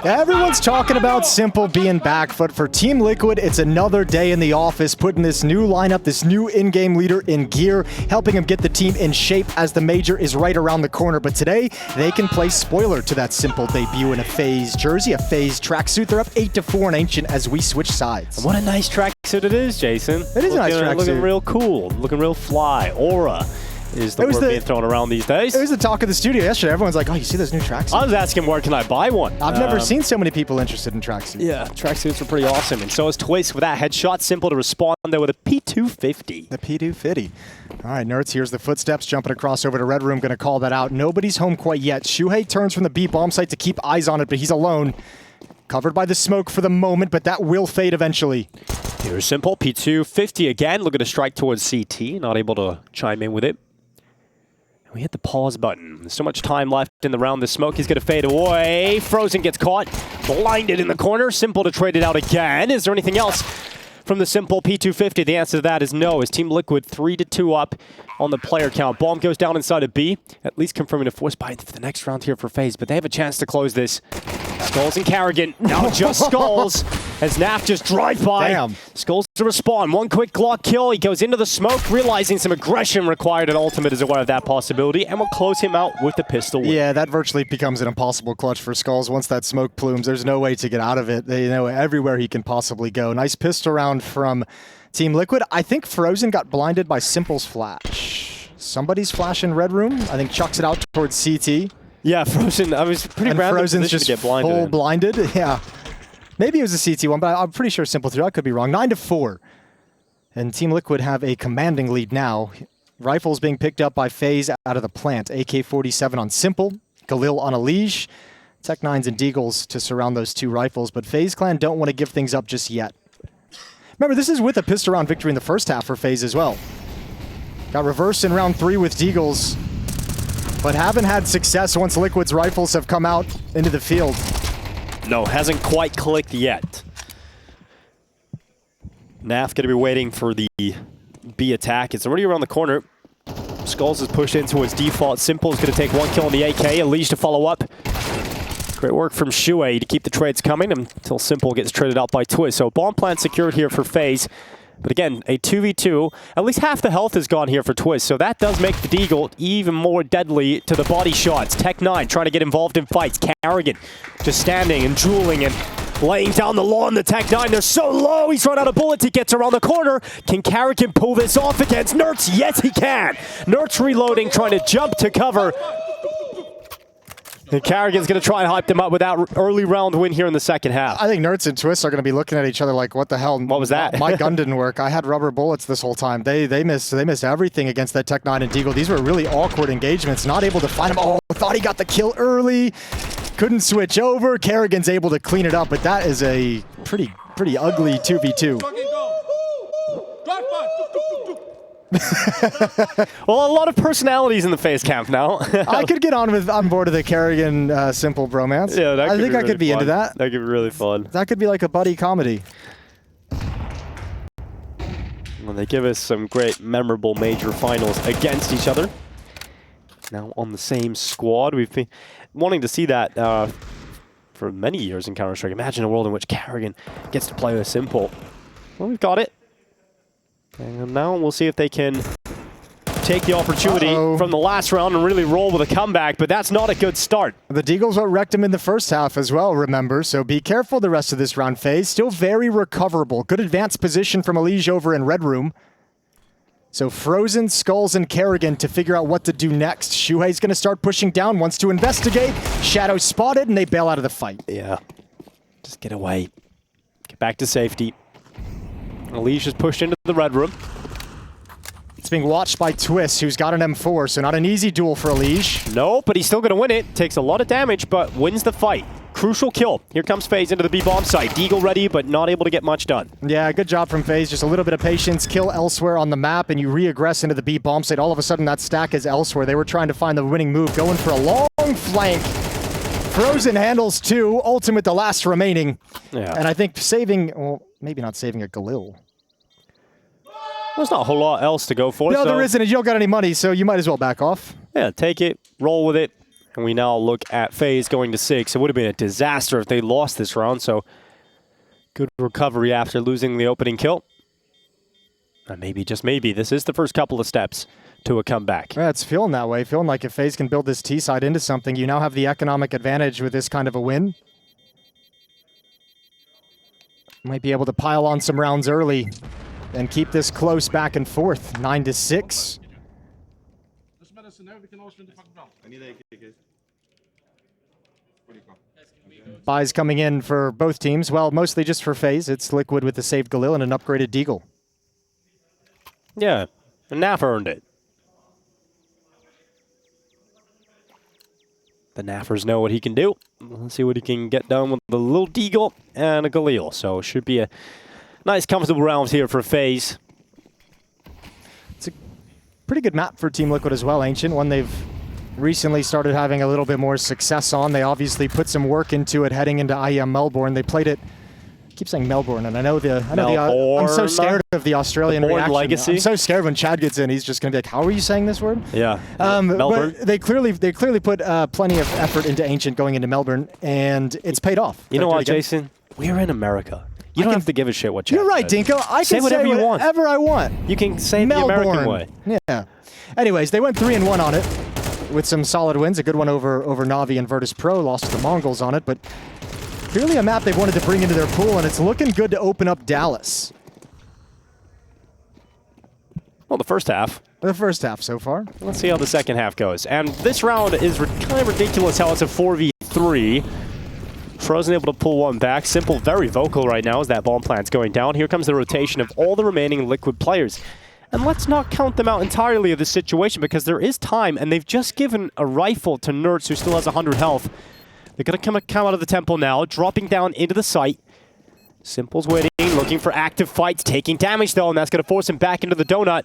Everyone's talking about Simple being back, but for Team Liquid, it's another day in the office, putting this new lineup, this new in-game leader in gear, helping him get the team in shape as the major is right around the corner. But today, they can play spoiler to that Simple debut in a FaZe jersey, a FaZe tracksuit. They're up 8-4 in Ancient as we switch sides. What a nice tracksuit it is, Jason. It is a nice tracksuit. Looking real cool, looking real fly. Aura is the word being thrown around these days. It was the talk of the studio yesterday. Everyone's like, oh, you see those new tracksuits? I was asking, where can I buy one? I've never seen so many people interested in tracksuits. Yeah, tracksuits are pretty awesome. And so is Twist with that headshot. Simple to respond there with a P250. The P250. All right, Nerds, here's the footsteps. Jumping across over to Red Room, going to call that out. Nobody's home quite yet. Shuhei turns from the B bomb site to keep eyes on it, but he's alone. Covered by the smoke for the moment, but that will fade eventually. Here's Simple, P250 again. Looking to strike towards CT. Not able to chime in with it. We hit the pause button. There's so much time left in the round. The smoke is going to fade away. Frozen gets caught. Blinded in the corner. Simple to trade it out again. Is there anything else from the Simple P250? The answer to that is no. As Team Liquid 3-2 up on the player count. Bomb goes down inside of B. At least confirming a force buy for the next round here for FaZe. But they have a chance to close this. Skulls and Carrigan. Now just Skulls. As Naf just drive by. Damn. Skulls to respawn. One quick Glock kill. He goes into the smoke, realizing some aggression required. An ultimate is aware of that possibility, and will close him out with the pistol win. Yeah, that virtually becomes an impossible clutch for Skulls. Once that smoke plumes, there's no way to get out of it. They know everywhere he can possibly go. Nice pistol round from Team Liquid. I think Frozen got blinded by Simple's flash. Somebody's flash in Red Room. I think chucks it out towards CT. Yeah, Frozen. I was pretty random Frozen's just to get blinded. full blinded. Yeah. Maybe it was a CT one, but I'm pretty sure Simple threw. I could be wrong. 9-4. And Team Liquid have a commanding lead now. Rifles being picked up by FaZe out of the plant. AK-47 on Simple. Galil on EliGE. Tech-9s and Deagles to surround those two rifles. But FaZe Clan don't want to give things up just yet. Remember, this is with a pistol round victory in the first half for FaZe as well. Got reversed in round 3 with Deagles, but haven't had success once Liquid's rifles have come out into the field. No, hasn't quite clicked yet. Naf going to be waiting for the B attack. It's already around the corner. Skulls is pushed in towards default. Simple is going to take one kill on the AK. EliGE to follow up. Great work from Shuhei to keep the trades coming until Simple gets traded out by Twist. So bomb plant secured here for FaZe. But again, a 2v2. At least half the health is gone here for Twist. So that does make the Deagle even more deadly to the body shots. Tech-9 trying to get involved in fights. Carrigan just standing and drooling and laying down the law on the Tech-9. They're so low. He's run out of bullets. He gets around the corner. Can Carrigan pull this off against Nerds? Yes, he can. Nerds reloading, trying to jump to cover. And Carrigan's going to try and hype them up with that early round win here in the second half. I think Nerds and Twist are going to be looking at each other like, what the hell? What was that? My gun didn't work. I had rubber bullets this whole time. They missed everything against that Tech-9 and Deagle. These were really awkward engagements. Not able to find him. Oh, thought he got the kill early. Couldn't switch over. Kerrigan's able to clean it up, but that is a pretty ugly 2v2. Well, a lot of personalities in the FaZe camp now. I could get on board with the Kerrigan Simple bromance. Yeah, that I think I could be into that. That could be really fun. That could be like a buddy comedy. Well, they give us some great memorable major finals against each other. Now on the same squad. We've been wanting to see that for many years in Counter-Strike. Imagine a world in which Kerrigan gets to play with Simple. Well, we've got it. And now we'll see if they can take the opportunity from the last round and really roll with a comeback, but that's not a good start. The Deagles wrecked him in the first half as well, remember, so be careful the rest of this round. FaZe. Still very recoverable. Good advanced position from EliGE over in Red Room. So Frozen, Skulls, and Kerrigan to figure out what to do next. Shuhei's going to start pushing down, wants to investigate. Shadow spotted, and they bail out of the fight. Yeah. Just get away. Get back to safety. EliGE is pushed into the Red Room. It's being watched by Twist, who's got an M4, so not an easy duel for EliGE. No, but he's still going to win it. Takes a lot of damage, but wins the fight. Crucial kill. Here comes FaZe into the B-bomb site. Deagle ready, but not able to get much done. Yeah, good job from FaZe. Just a little bit of patience. Kill elsewhere on the map, and you re-aggress into the B-bomb site. All of a sudden, that stack is elsewhere. They were trying to find the winning move, going for a long flank. Frozen handles two. Ultimate, the last remaining. Yeah. And I think saving, well, maybe not saving a Galil. There's not a whole lot else to go for. No, so there isn't. You don't got any money, so you might as well back off. Yeah, take it, roll with it. And we now look at FaZe going to 6. It would have been a disaster if they lost this round, so good recovery after losing the opening kill. And maybe, just maybe, this is the first couple of steps to a comeback. Yeah, it's feeling that way. Feeling like if FaZe can build this T side into something, you now have the economic advantage with this kind of a win. Might be able to pile on some rounds early and keep this close back and forth, 9-6. Buys coming in for both teams. Well, mostly just for FaZe. It's Liquid with the saved Galil and an upgraded Deagle. Yeah, and Naf earned it. The Naffers know what he can do. Let's see what he can get done with the little Deagle and a Galil. So it should be a nice, comfortable round here for FaZe. It's a pretty good map for Team Liquid as well, Ancient. One they've recently started having a little bit more success on. They obviously put some work into it heading into IEM Melbourne. They played it. I keep saying Melbourne, and I know I'm so scared of the Australian reaction. Legacy. I'm so scared when Chad gets in. He's just going to be like, "How are you saying this word?" Yeah. Melbourne. But they clearly put plenty of effort into Ancient going into Melbourne, and it's paid off. You know what, Jason? We're in America. You don't have to give a shit what Chad You're right, says. Dinko. I say can whatever say you want. whatever I want. You can say it the American way. Yeah. Anyways, they went 3-1 on it with some solid wins. A good one over Na'Vi and Virtus Pro. Lost to the Mongols on it, but clearly a map they've wanted to bring into their pool, and it's looking good to open up Dallas. Well, the first half. The first half so far. Let's see how the second half goes. And this round is kind of ridiculous how it's a 4v3. Frozen able to pull one back. Simple, very vocal right now as that bomb plant's going down. Here comes the rotation of all the remaining Liquid players. And let's not count them out entirely of this situation because there is time, and they've just given a rifle to Nerds who still has 100 health. They're going to come out of the temple now, dropping down into the site. Simple's waiting, looking for active fights, taking damage though, and that's going to force him back into the donut.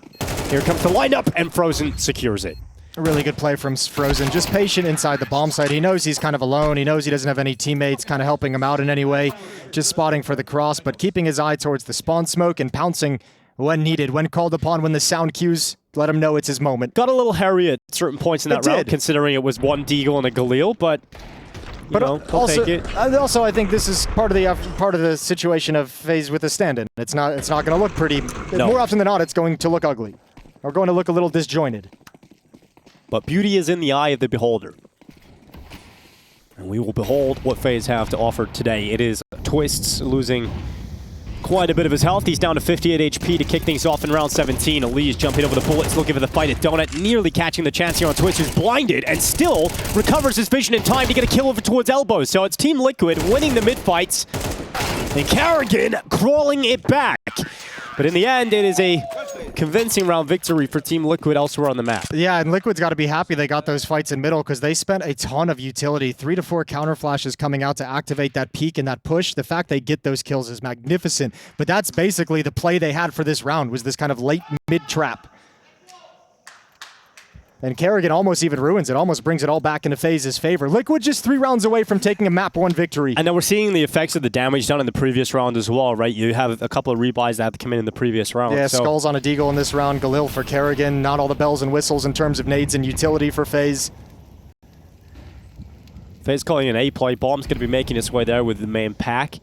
Here comes the lineup, and Frozen secures it. A really good play from Frozen, just patient inside the bomb site. He knows he's kind of alone. He knows he doesn't have any teammates kind of helping him out in any way, just spotting for the cross, but keeping his eye towards the spawn smoke and pouncing when needed, when called upon, when the sound cues let him know it's his moment. Got a little hairy at certain points in that round, considering it was one Deagle and a Galil, but you know, also, take it. Also, I think this is part of the situation of FaZe with the stand-in. It's not going to look pretty. No. More often than not, it's going to look ugly, or going to look a little disjointed. But beauty is in the eye of the beholder. And we will behold what FaZe have to offer today. It is Twists losing quite a bit of his health. He's down to 58 HP to kick things off in round 17. EliGE jumping over the bullets, looking for the fight at Donut, nearly catching the chance here on Twist, who's blinded and still recovers his vision in time to get a kill over towards Elbows. So it's Team Liquid winning the mid-fights, and Kerrigan crawling it back. But in the end, it is a convincing round victory for Team Liquid elsewhere on the map. Yeah, and Liquid's got to be happy they got those fights in middle because they spent a ton of utility. 3 to 4 counter flashes coming out to activate that peak and that push. The fact they get those kills is magnificent. But that's basically the play they had for this round, was this kind of late mid-trap. And Kerrigan almost even ruins it, almost brings it all back into FaZe's favor. Liquid just 3 rounds away from taking a map 1 victory. And then we're seeing the effects of the damage done in the previous round as well, right? You have a couple of rebuys that have to come in the previous round. Yeah, so Skulls on a Deagle in this round, Galil for Kerrigan. Not all the bells and whistles in terms of nades and utility for FaZe. FaZe calling an A-play. Bomb's going to be making its way there with the main pack.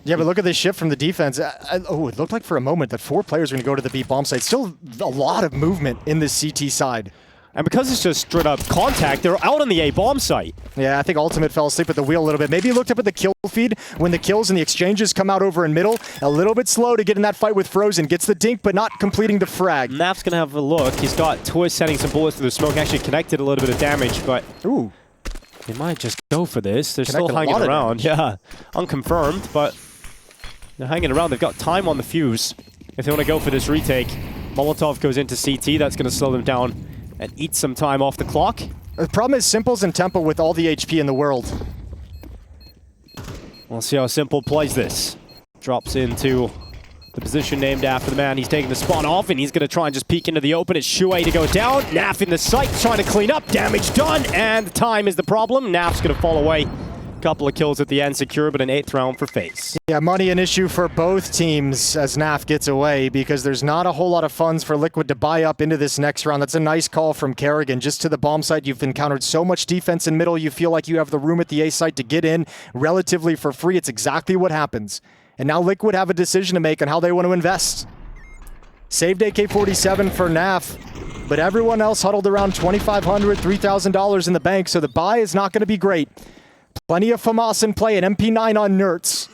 Yeah, but look at this shift from the defense. It looked like for a moment that 4 players are going to go to the B bomb site. Still a lot of movement in this CT side. And because it's just straight up contact, they're out on the A bomb site. Yeah, I think Ultimate fell asleep at the wheel a little bit. Maybe he looked up at the kill feed when the kills and the exchanges come out over in middle. A little bit slow to get in that fight with Frozen. Gets the dink, but not completing the frag. Naf's going to have a look. He's got Twist sending some bullets through the smoke. Actually connected a little bit of damage, but ooh, they might just go for this. They're still hanging around. Yeah, unconfirmed, but they're hanging around. They've got time on the fuse if they want to go for this retake. Molotov goes into CT. That's going to slow them down and eat some time off the clock. The problem is Simple's in Temple with all the HP in the world. We'll see how Simple plays this. Drops into the position named after the man. He's taking the spawn off, and he's going to try and just peek into the open. It's Shuei to go down. Naf in the site, trying to clean up. Damage done, and time is the problem. Naf's going to fall away Couple of kills at the end, secure, but an 8th round for FaZe. Yeah, money an issue for both teams as NAF gets away because there's not a whole lot of funds for Liquid to buy up into this next round. That's a nice call from Kerrigan. Just to the bomb site, you've encountered so much defense in middle, you feel like you have the room at the A site to get in relatively for free. It's exactly what happens. And now Liquid have a decision to make on how they want to invest. Saved AK-47 for NAF, but everyone else huddled around $2,500, $3,000 in the bank, so the buy is not going to be great. Plenty of FAMAS in play, an MP9 on Nertz.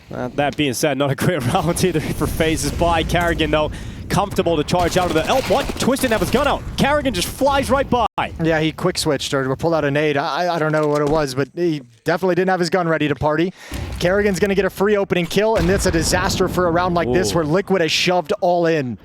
That being said, not a great round either for FaZe's buy. Kerrigan, though, comfortable to charge out of the... Oh, what? Twist didn't have his gun out. Kerrigan just flies right by. Yeah, he quick switched or pulled out a nade. I don't know what it was, but he definitely didn't have his gun ready to party. Kerrigan's going to get a free opening kill, and that's a disaster for a round like this where Liquid has shoved all in.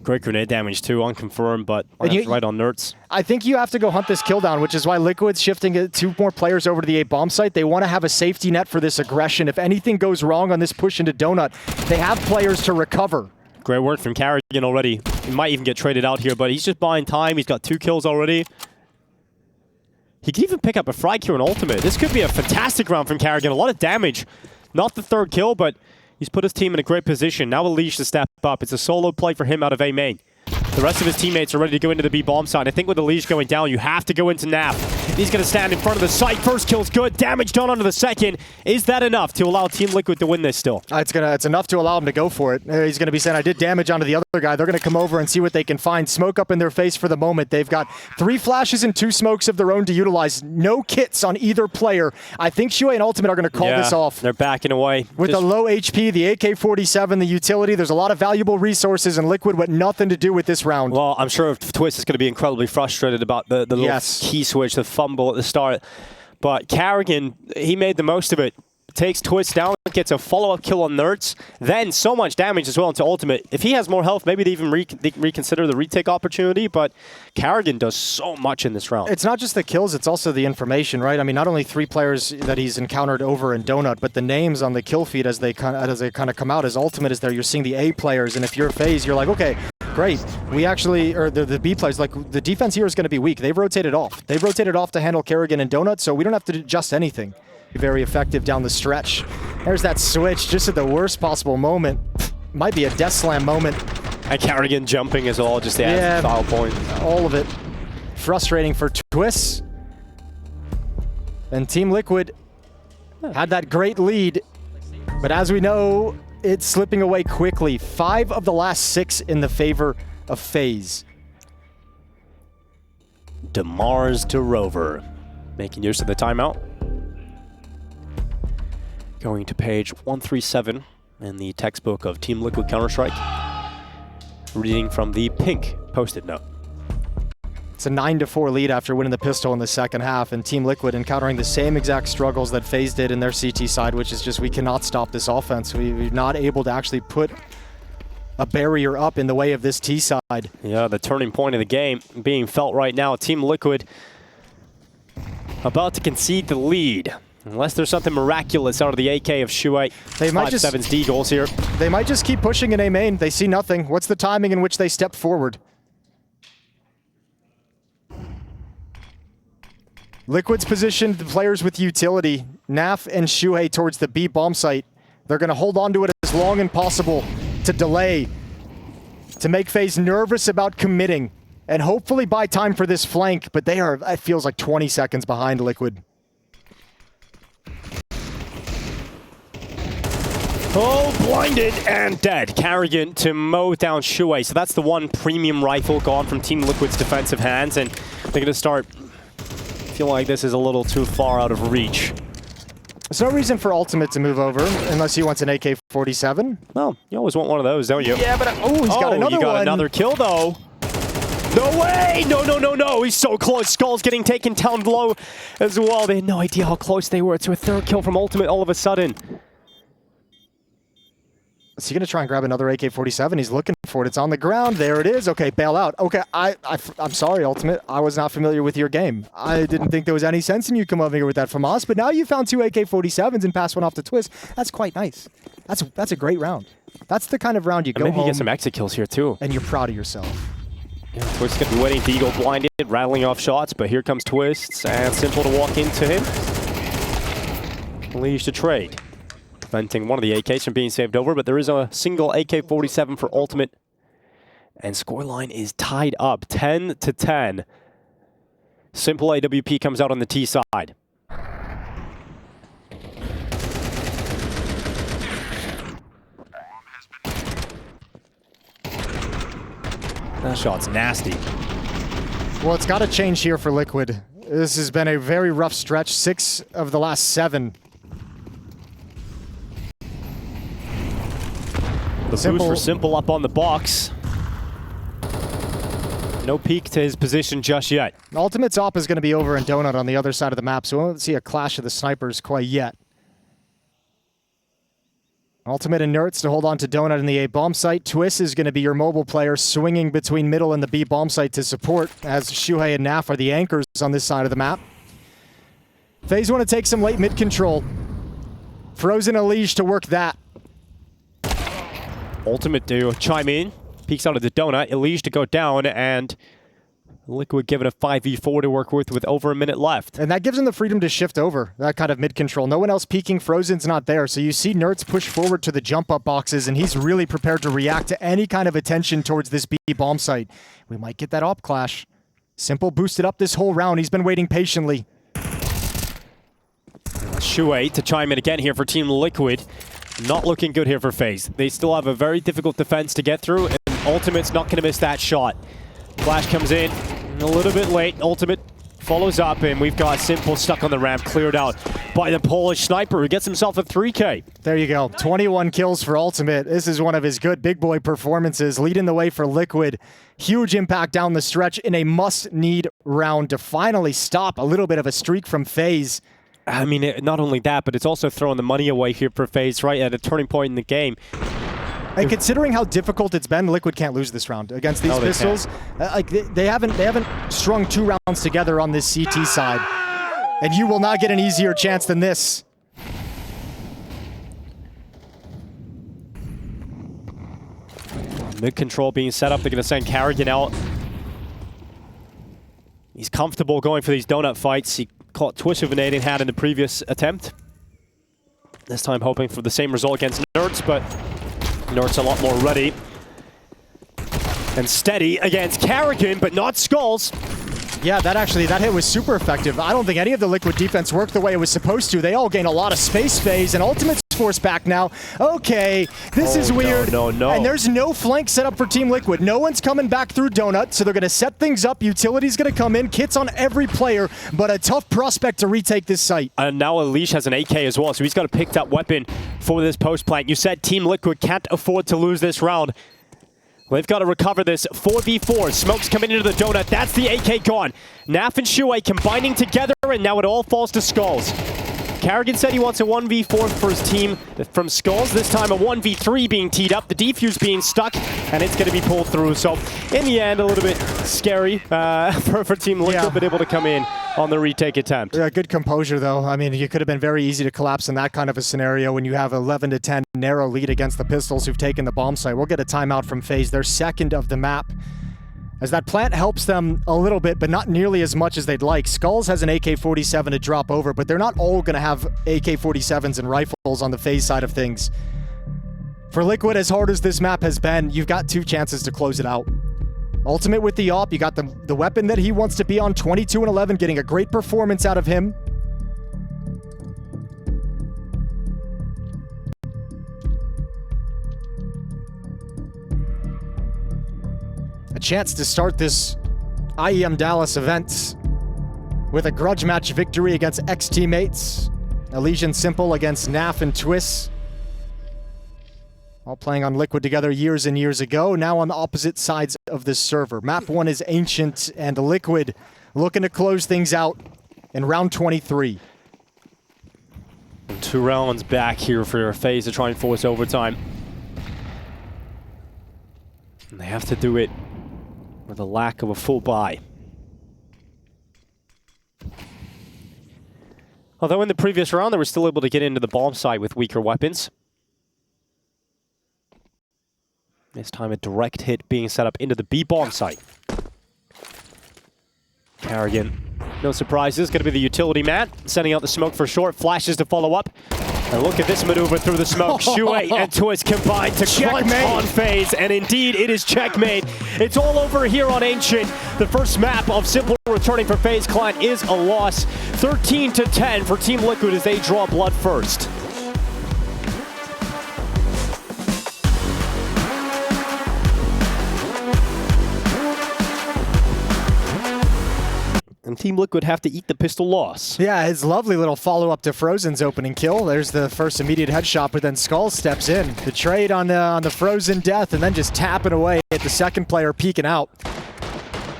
Great grenade damage too, unconfirmed, but right on Nertz. I think you have to go hunt this kill down, which is why Liquid's shifting 2 more players over to the A bomb site. They want to have a safety net for this aggression. If anything goes wrong on this push into Donut, they have players to recover. Great work from Kerrigan already. He might even get traded out here, but he's just buying time. He's got 2 kills already. He can even pick up a frag here on ultimate. This could be a fantastic round from Kerrigan. A lot of damage. Not the 3rd kill, but he's put his team in a great position. Now EliGE to step up. It's a solo play for him out of A main. The rest of his teammates are ready to go into the B bomb side. I think with EliGE going down, you have to go into NAF. He's going to stand in front of the site. First kill's good. Damage done onto the second. Is that enough to allow Team Liquid to win this still? It's enough to allow him to go for it. He's going to be saying, I did damage onto the other guy. They're going to come over and see what they can find. Smoke up in their face for the moment. They've got 3 flashes and 2 smokes of their own to utilize. No kits on either player. I think Shui and Ultimate are going to call this off. They're backing away. With the low HP, the AK-47, the utility, there's a lot of valuable resources, and Liquid with nothing to do with this round. Well, I'm sure Twist is going to be incredibly frustrated about the little key switch, the fumble at the start. But Kerrigan, he made the most of it. Takes Twist down, gets a follow-up kill on Nertz, then so much damage as well into Ultimate. If he has more health, maybe they even reconsider the retake opportunity, but Kerrigan does so much in this round. It's not just the kills, it's also the information, right? I mean, not only 3 players that he's encountered over in Donut, but the names on the kill feed as they kind of come out, as Ultimate is there, you're seeing the A players, and if you're FaZe, you're like, okay, great. We actually, or the B players, like the defense here is going to be weak. They've rotated off. They've rotated off to handle Kerrigan and Donut, so we don't have to adjust anything. Very effective down the stretch. There's that switch just at the worst possible moment. Might be a death slam moment. And Kerrigan jumping is all just the added foul point. All of it. Frustrating for Twist. And Team Liquid had that great lead, but as we know, it's slipping away quickly. 5 of the last 6 in the favor of FaZe. DeMars to Rover, making use of the timeout. Going to page 137 in the textbook of Team Liquid Counter-Strike. Reading from the pink post-it note. It's a 9-4 lead after winning the pistol in the second half, and Team Liquid encountering the same exact struggles that FaZe did in their CT side, which is just we cannot stop this offense. We're not able to actually put a barrier up in the way of this T side. Yeah, the turning point of the game being felt right now. Team Liquid about to concede the lead. Unless there's something miraculous out of the AK of Shuai. They might just 5-7's D goals here. They might just keep pushing in A main. They see nothing. What's the timing in which they step forward? Liquid's positioned the players with utility. Naf and Shuhei towards the B bomb site. They're going to hold on to it as long as possible to delay, to make FaZe nervous about committing, and hopefully buy time for this flank, but they are, it feels like 20 seconds behind Liquid. Oh, blinded and dead. Kerrigan to mow down Shuai. So that's the one premium rifle gone from Team Liquid's defensive hands, and they're going to start feeling like this is a little too far out of reach. There's no reason for Ultimate to move over unless he wants an AK-47. Well, you always want one of those, don't you? Yeah, but he's got another one. You got another kill, though. No way! No, no, no, no. He's so close. Skull's getting taken down low as well. They had no idea how close they were to a third kill from Ultimate all of a sudden. Is he going to try and grab another AK-47? He's looking for it. It's on the ground. There it is. Okay, bail out. Okay, I'm sorry, Ultimate. I was not familiar with your game. I didn't think there was any sense in you come over here with that FAMAS, but now you found 2 AK-47s and passed one off to Twist. That's quite nice. That's a great round. That's the kind of round you go home. Maybe you get some exit kills here, too. And you're proud of yourself. Yeah, Twist's going to be waiting. Deagle blinded, rattling off shots, but here comes Twists, and Simple to walk into him. EliGE to trade. Preventing one of the AKs from being saved over, but there is a single AK-47 for Ultimate. And scoreline is tied up, 10-10. Simple AWP comes out on the T side. That shot's nasty. Well, it's got to change here for Liquid. This has been a very rough stretch, 6 of the last 7. The boost for Simple up on the box. No peek to his position just yet. Ultimate's op is going to be over in Donut on the other side of the map, so we won't see a clash of the snipers quite yet. Ultimate and Nerds to hold on to Donut in the A bomb site. Twist is going to be your mobile player swinging between middle and the B bomb site to support, as Shuhei and Naf are the anchors on this side of the map. FaZe want to take some late mid control. Frozen EliGE to work that. Ultimate to chime in. Peeks out of the Donut. EliGE to go down, and Liquid given a 5v4 to work with over a minute left. And that gives him the freedom to shift over, that kind of mid-control. No one else peeking, Frozen's not there. So you see Nerds push forward to the jump-up boxes, and he's really prepared to react to any kind of attention towards this B bomb site. We might get that op clash. Simple boosted up this whole round. He's been waiting patiently. Shuhei to chime in again here for Team Liquid. Not looking good here for FaZe. They still have a very difficult defense to get through, and Ultimate's not going to miss that shot. Flash comes in a little bit late. Ultimate follows up, and we've got Simple stuck on the ramp, cleared out by the Polish sniper who gets himself a 3K. There you go. 21 kills for Ultimate. This is one of his good big boy performances, leading the way for Liquid. Huge impact down the stretch in a must-need round to finally stop a little bit of a streak from FaZe. I mean, not only that, but it's also throwing the money away here for FaZe, right at a turning point in the game. And considering how difficult it's been, Liquid can't lose this round against these pistols. They haven't strung 2 rounds together on this CT side, and you will not get an easier chance than this. Mid control being set up. They're going to send Carrigan out. He's comfortable going for these donut fights. He caught Twitch of an aiding hand in the previous attempt. This time hoping for the same result against Nerds, but Nerds a lot more ready and steady against Carrigan, but not Skulls. Yeah, that hit was super effective. I don't think any of the Liquid defense worked the way it was supposed to. They all gained a lot of space phase, and Ultimate's forced back now. Okay, this is weird. No. And there's no flank set up for Team Liquid. No one's coming back through Donut, so they're going to set things up. Utility's going to come in. Kits on every player, but a tough prospect to retake this site. And now EliGE has an AK as well, so he's got a picked up weapon for this post plant. You said Team Liquid can't afford to lose this round. They've got to recover this 4v4. Smoke's coming into the Donut. That's the AK gone. Naf and Shuhei combining together, and now it all falls to Skulls. Carrigan said he wants a 1v4 for his team from Skulls. This time a 1v3 being teed up, the defuse being stuck, and it's going to be pulled through. So in the end, a little bit scary for Team Liquid, but able to come in on the retake attempt. Yeah, good composure though. I mean, you could have been very easy to collapse in that kind of a scenario when you have 11-10 narrow lead against the Pistols who've taken the bomb site. We'll get a timeout from FaZe. They're second of the map, as that plant helps them a little bit, but not nearly as much as they'd like. Skulls has an AK-47 to drop over, but they're not all going to have AK-47s and rifles on the FaZe side of things. For Liquid, as hard as this map has been, you've got 2 chances to close it out. Ultimate with the op, you got the weapon that he wants to be on, 22 and 11, getting a great performance out of him. A chance to start this IEM Dallas event with a grudge match victory against ex-teammates. EliGE and Simple against Naf and Twist. All playing on Liquid together years and years ago, now on the opposite sides of this server. Map 1 is Ancient, and Liquid looking to close things out in round 23. 2 rounds back here for FaZe to try and force overtime. And they have to do it with a lack of a full buy. Although in the previous round, they were still able to get into the bomb site with weaker weapons. This time a direct hit being set up into the B bomb site. Carrigan, no surprises, going to be the utility man, sending out the smoke for short, flashes to follow up. And look at this maneuver through the smoke. Shue and Twist combined to crunch on FaZe, and indeed it is checkmate. It's all over here on Ancient. The first map of Simple returning for FaZe Client is a loss. 13-10 for Team Liquid as they draw blood first. And Team Liquid have to eat the pistol loss. Yeah, his lovely little follow-up to Frozen's opening kill. There's the first immediate headshot, but then Skull steps in. The trade on the Frozen death, and then just tapping away at the second player peeking out.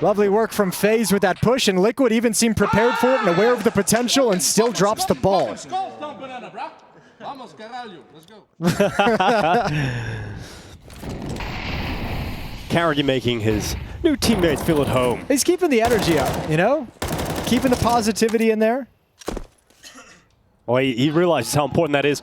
Lovely work from FaZe with that push, and Liquid even seemed prepared for it and aware of the potential and still drops the ball. Vamos, caralho. Let's go. Carrigan making his new teammates feel at home. He's keeping the energy up, you know? Keeping the positivity in there. Well, he realizes how important that is,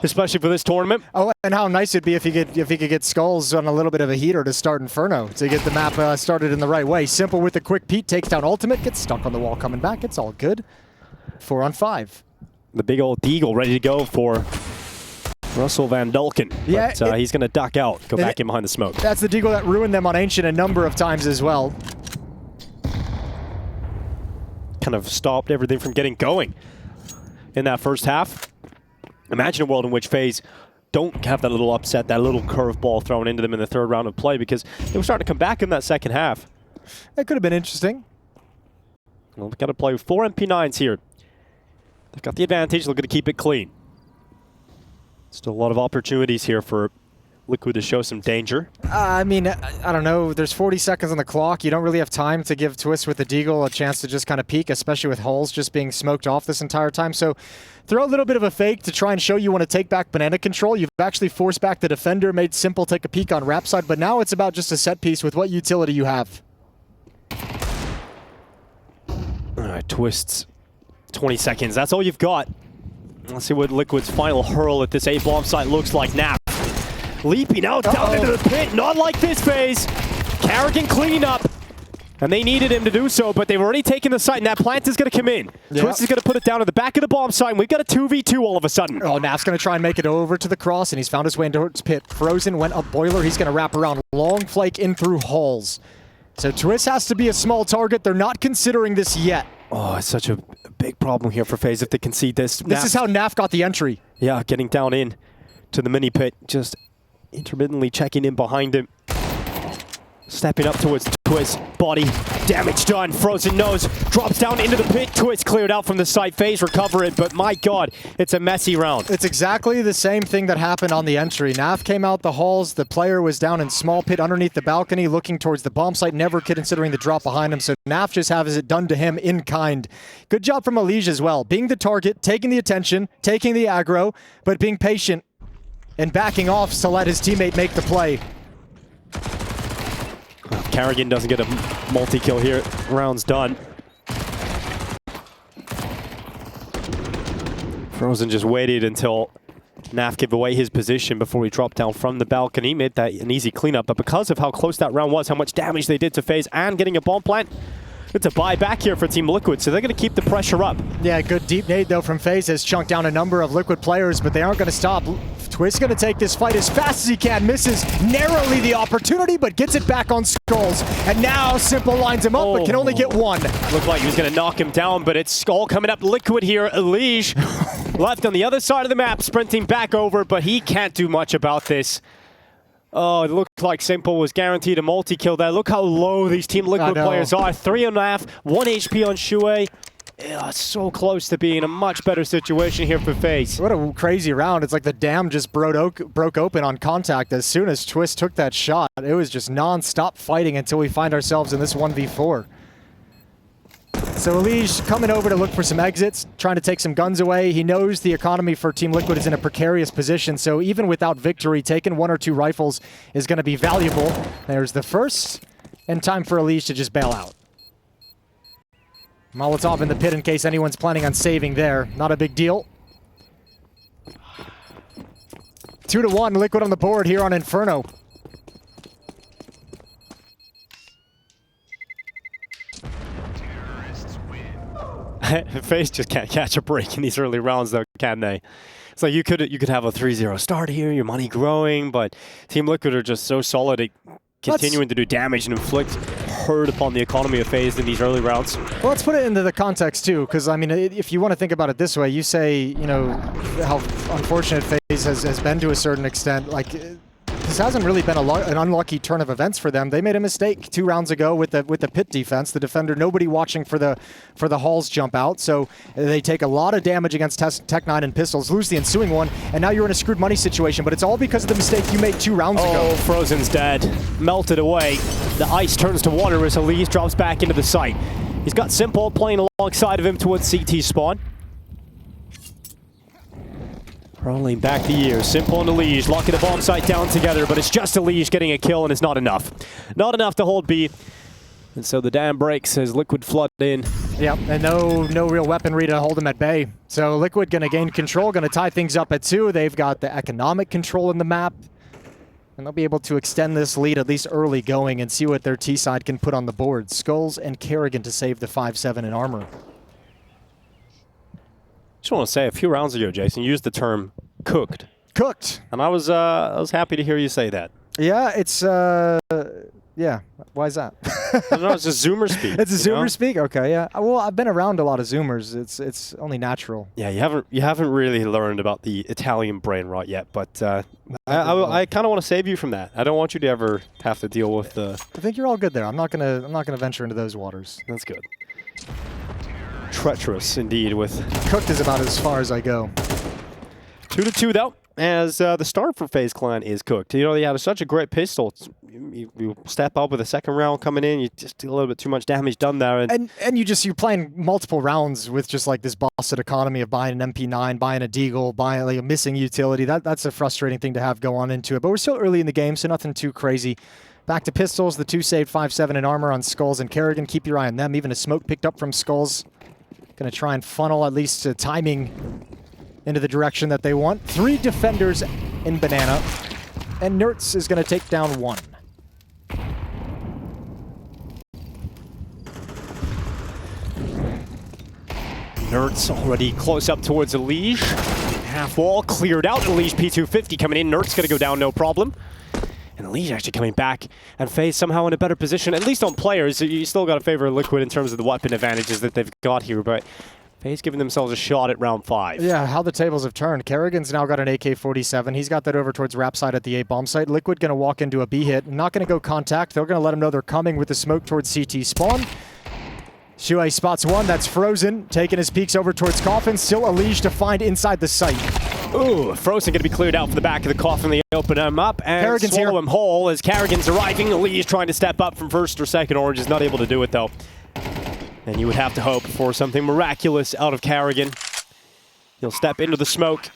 especially for this tournament. Oh, and how nice it'd be if he could get Skulls on a little bit of a heater to start Inferno, to get the map started in the right way. Simple with the quick peek, takes down ultimate, gets stuck on the wall coming back. It's all good. 4 on 5. The big old Deagle ready to go for Russell Van Dulken. Yeah, but he's going to duck out, go back in behind the smoke. That's the Deagle that ruined them on Ancient a number of times as well. Kind of stopped everything from getting going in that first half. Imagine a world in which FaZe don't have that little upset, that little curveball thrown into them in the third round of play, because they were starting to come back in that second half. That could have been interesting. Well, they've got to play with 4 MP9s here. They've got the advantage, looking to keep it clean. Still a lot of opportunities here for Liquid to show some danger. I mean, I don't know. There's 40 seconds on the clock. You don't really have time to give Twist with the Deagle a chance to just kind of peek, especially with Hulls just being smoked off this entire time. So throw a little bit of a fake to try and show you want to take back banana control. You've actually forced back the defender, made Simple take a peek on Rap side, but now it's about just a set piece with what utility you have. All right, Twist's 20 seconds. That's all you've got. Let's see what Liquid's final hurl at this A-bomb site looks like now. Leaping out down into the pit. Not like this phase. Carrigan cleaning up. And they needed him to do so, but they've already taken the site, and that plant is going to come in. Yep. Twist is going to put it down at the back of the bomb site, and we've got a 2v2 all of a sudden. Oh, Naf's going to try and make it over to the cross, and he's found his way into his pit. Frozen went up Boiler. He's going to wrap around. Long flake in through Halls. So Twist has to be a small target. They're not considering this yet. Oh, it's such a big problem here for FaZe if they concede this. This is how Naf got the entry. Yeah, getting down in to the mini pit, just intermittently checking in behind him. Stepping up towards Twist, body, damage done, Frozen nose, drops down into the pit, Twist cleared out from the site, FaZe recover it, but my god, it's a messy round. It's exactly the same thing that happened on the entry. Naf came out the halls, the player was down in small pit underneath the balcony, looking towards the bomb site, never considering the drop behind him, so Naf just has it done to him in kind. Good job from EliGE as well, being the target, taking the attention, taking the aggro, but being patient and backing off to let his teammate make the play. Carrigan doesn't get a multi-kill here. Round's done. Frozen just waited until Naf gave away his position before he dropped down from the balcony. Made that an easy cleanup, but because of how close that round was, how much damage they did to FaZe and getting a bomb plant, it's a buy back here for Team Liquid, so they're going to keep the pressure up. Yeah, good deep nade though from FaZe has chunked down a number of Liquid players, but they aren't going to stop. Twist going to take this fight as fast as he can, misses narrowly the opportunity, but gets it back on Skulls. And now Simple lines him up, but can only get one. Looked like he was going to knock him down, but it's Skull coming up Liquid here. EliGE left on the other side of the map, sprinting back over, but he can't do much about this. Oh, it looked like Simple was guaranteed a multi-kill there. Look how low these Team Liquid players are. 3 on Naf, 1 HP on Shue. Yeah, so close to being a much better situation here for FaZe. What a crazy round. It's like the dam just broke open on contact as soon as Twist took that shot. It was just non-stop fighting until we find ourselves in this 1v4. So EliGE coming over to look for some exits, trying to take some guns away. He knows the economy for Team Liquid is in a precarious position, so even without victory, taking 1 or 2 rifles is going to be valuable. There's the first, and time for EliGE to just bail out. Molotov in the pit in case anyone's planning on saving there. Not a big deal. 2-1, Liquid on the board here on Inferno. FaZe just can't catch a break in these early rounds, though, can they? It's like you could have a 3-0 start here, your money growing, but Team Liquid are just so solid at continuing to do damage and inflict hurt upon the economy of FaZe in these early rounds. Well, let's put it into the context too, because I mean, if you want to think about it this way, you say, you know, how unfortunate FaZe has been to a certain extent. Like, this hasn't really been an unlucky turn of events for them. They made a mistake 2 rounds ago with the pit defense. The defender, nobody watching for the halls jump out, so they take a lot of damage against Tech9 and Pistols, lose the ensuing one, and now you're in a screwed money situation. But it's all because of the mistake you made 2 rounds ago. Oh, Frozen's dead, melted away. The ice turns to water as EliGE drops back into the site. He's got Simple playing alongside of him towards CT spawn. Rolling back the years, Simple and EliGE locking the bomb site down together, but it's just EliGE getting a kill and it's not enough. Not enough to hold B. And so the dam breaks as Liquid flood in. Yep, and no real weaponry to hold them at bay. So Liquid gonna gain control, gonna tie things up at 2. They've got the economic control in the map. And they'll be able to extend this lead at least early going and see what their T side can put on the board. Skulls and Kerrigan to save the 5-7 in armor. Just want to say, a few rounds ago, Jason, you used the term cooked. Cooked. And I was happy to hear you say that. Yeah, it's, yeah. Why is that? I don't know, it's just Zoomer speak. It's a Zoomer speak? Okay, yeah. Well, I've been around a lot of Zoomers. It's only natural. Yeah, you haven't really learned about the Italian brain rot yet, but I kind of want to save you from that. I don't want you to ever have to deal with the... I think you're all good there. I'm not gonna venture into those waters. That's good. Treacherous indeed with... Cooked is about as far as I go. 2-2 though, as the start for FaZe Clan is cooked. You know, they had such a great pistol. You step up with a second round coming in, you just do a little bit too much damage done there. And you're playing multiple rounds with just like this bossed economy of buying an MP9, buying a Deagle, buying like a missing utility. That's a frustrating thing to have go on into it. But we're still early in the game, so nothing too crazy. Back to Pistols, the 2 saved 5-7 in armor on Skulls and Kerrigan. Keep your eye on them. Even a smoke picked up from Skulls. Going to try and funnel at least timing into the direction that they want. 3 defenders in Banana, and Nertz is going to take down 1. Nertz already close up towards EliGE. Half wall cleared out. EliGE P250 coming in. Nertz going to go down, no problem. And EliGE actually coming back, and FaZe somehow in a better position, at least on players. You still got to favor Liquid in terms of the weapon advantages that they've got here, but FaZe giving themselves a shot at round 5. Yeah, how the tables have turned. Kerrigan's now got an AK-47. He's got that over towards Rap side at the A bomb site. Liquid going to walk into a B hit. Not going to go contact. They're going to let him know they're coming with the smoke towards CT spawn. Shuai spots 1. That's Frozen. Taking his peeks over towards Coffin. Still EliGE to find inside the site. Ooh, Frozen going to be cleared out from the back of the Coffin. They open him up and Kerrigan's swallow here. him whole as Kerrigan's arriving. EliGE trying to step up from first or second. Orange is not able to do it, though. And you would have to hope for something miraculous out of Kerrigan. He'll step into the smoke.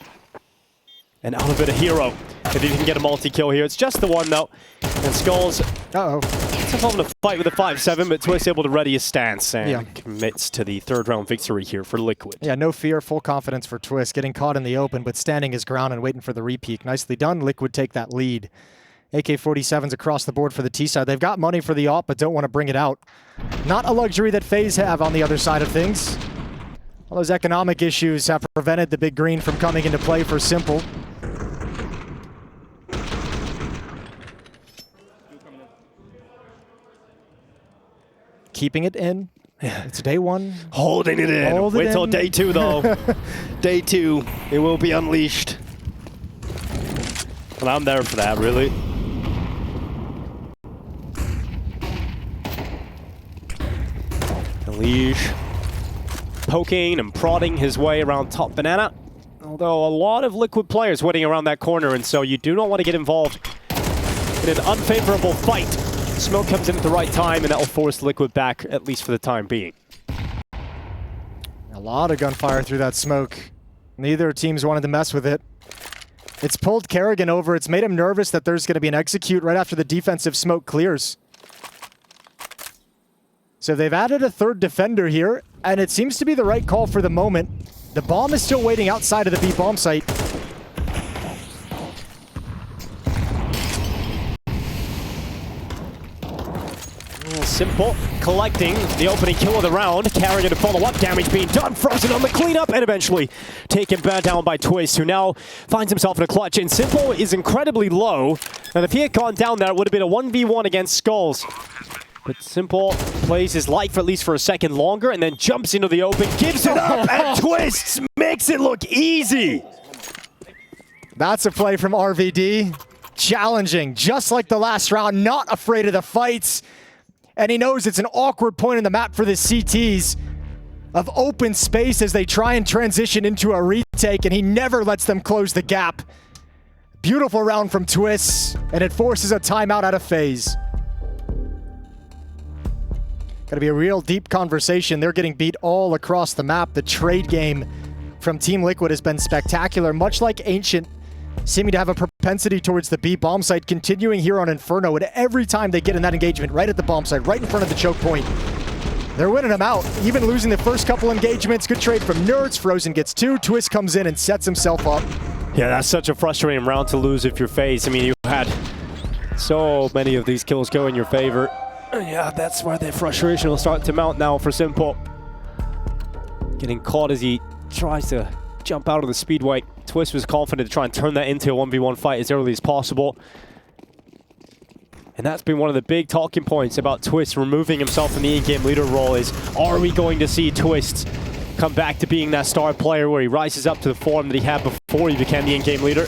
And out of it, a hero. If he can get a multi-kill here. It's just the one, though. And Skulls... Uh-oh. He's having a fight with a 5-7, but Twist able to ready his stance and commits to the 3rd round victory here for Liquid. Yeah, no fear, full confidence for Twist. Getting caught in the open, but standing his ground and waiting for the repeat. Nicely done. Liquid take that lead. AK-47s across the board for the T side. They've got money for the AWP, but don't want to bring it out. Not a luxury that FaZe have on the other side of things. All those economic issues have prevented the big green from coming into play for Simple. Keeping it in. It's day 1. Holding it in. Wait till day 2, though. Day 2, it will be unleashed. And I'm there for that, really. EliGE poking and prodding his way around top Banana. Although a lot of Liquid players waiting around that corner, and so you do not want to get involved in an unfavorable fight. Smoke comes in at the right time, and that will force Liquid back, at least for the time being. A lot of gunfire through that smoke. Neither team's wanted to mess with it. It's pulled Kerrigan over. It's made him nervous that there's going to be an execute right after the defensive smoke clears. So they've added a 3rd defender here, and it seems to be the right call for the moment. The bomb is still waiting outside of the B bomb site. Simple collecting the opening kill of the round, carrying it to follow-up, damage being done, Frozen on the cleanup, and eventually taken down by Twist, who now finds himself in a clutch. And Simple is incredibly low, and if he had gone down there, it would have been a 1v1 against Skulls. But Simple plays his life at least for a second longer, and then jumps into the open, gives it up, and Twist makes it look easy. That's a play from RVD. Challenging, just like the last round, not afraid of the fights. And he knows it's an awkward point in the map for the CTs of open space as they try and transition into a retake, and he never lets them close the gap. Beautiful round from Twist, and it forces a timeout out of FaZe. Gotta be a real deep conversation. They're getting beat all across the map. The trade game from Team Liquid has been spectacular, much like Ancient, seeming to have a propensity towards the B bomb site, continuing here on Inferno, and every time they get in that engagement, right at the bomb site, right in front of the choke point, they're winning them out, even losing the first couple engagements. Good trade from Nerds. Frozen gets 2. Twist comes in and sets himself up. Yeah, that's such a frustrating round to lose if you're FaZe. I mean, you had so many of these kills go in your favor. Yeah, that's where the frustration will start to mount now for Simple. Getting caught as he tries to jump out of the speedway. Twist was confident to try and turn that into a 1v1 fight as early as possible. And that's been one of the big talking points about Twist removing himself from the in-game leader role is, are we going to see Twist come back to being that star player where he rises up to the form that he had before he became the in-game leader?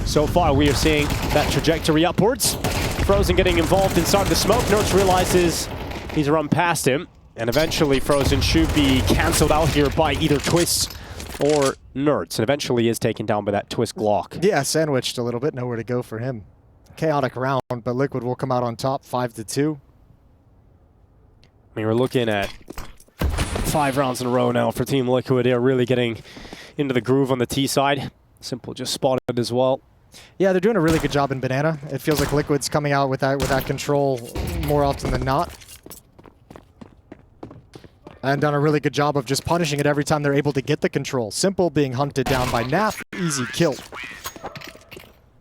So far, we are seeing that trajectory upwards. Frozen getting involved inside the smoke. Nerds realizes he's run past him. And eventually, Frozen should be cancelled out here by either Twist or Nerds, and eventually is taken down by that Twist Glock. Yeah, sandwiched a little bit, nowhere to go for him. Chaotic round, but Liquid will come out on top, 5-2. I mean, we're looking at 5 rounds in a row now for Team Liquid. They're really getting into the groove on the T side. Simple just spotted as well. Yeah, they're doing a really good job in Banana. It feels like Liquid's coming out with that control more often than not. And done a really good job of just punishing it every time they're able to get the control. Simple being hunted down by Naf. Easy kill.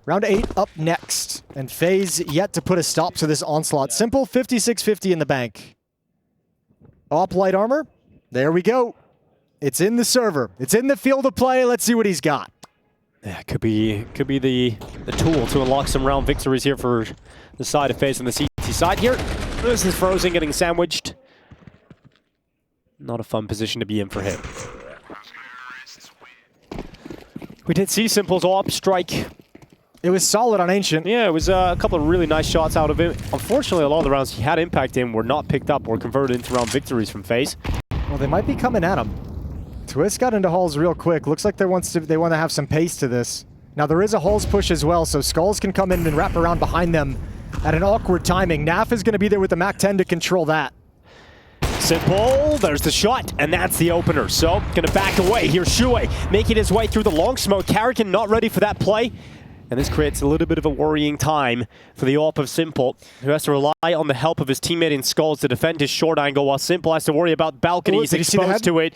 Round 8 up next. And FaZe yet to put a stop to this onslaught. Simple 56-50 in the bank. Op light armor. There we go. It's in the server. It's in the field of play. Let's see what he's got. Yeah, could be the tool to unlock some round victories here for the side of FaZe on the CT side here. This is Frozen getting sandwiched. Not a fun position to be in for him. We did see Simple's AWP strike. It was solid on Ancient. Yeah, it was a couple of really nice shots out of him. Unfortunately, a lot of the rounds he had impact in were not picked up or converted into round victories from FaZe. Well, they might be coming at him. Twist got into Halls real quick. Looks like they want to have some pace to this. Now, there is a Halls push as well, so Skulls can come in and wrap around behind them at an awkward timing. Naf is going to be there with the MAC-10 to control that. Simple, there's the shot, and that's the opener. So, gonna back away. Here's Shuey making his way through the long smoke. Karrakin not ready for that play. And this creates a little bit of a worrying time for the AWP of Simple, who has to rely on the help of his teammate in Skulls to defend his short angle, while Simple has to worry about balconies exposed to it.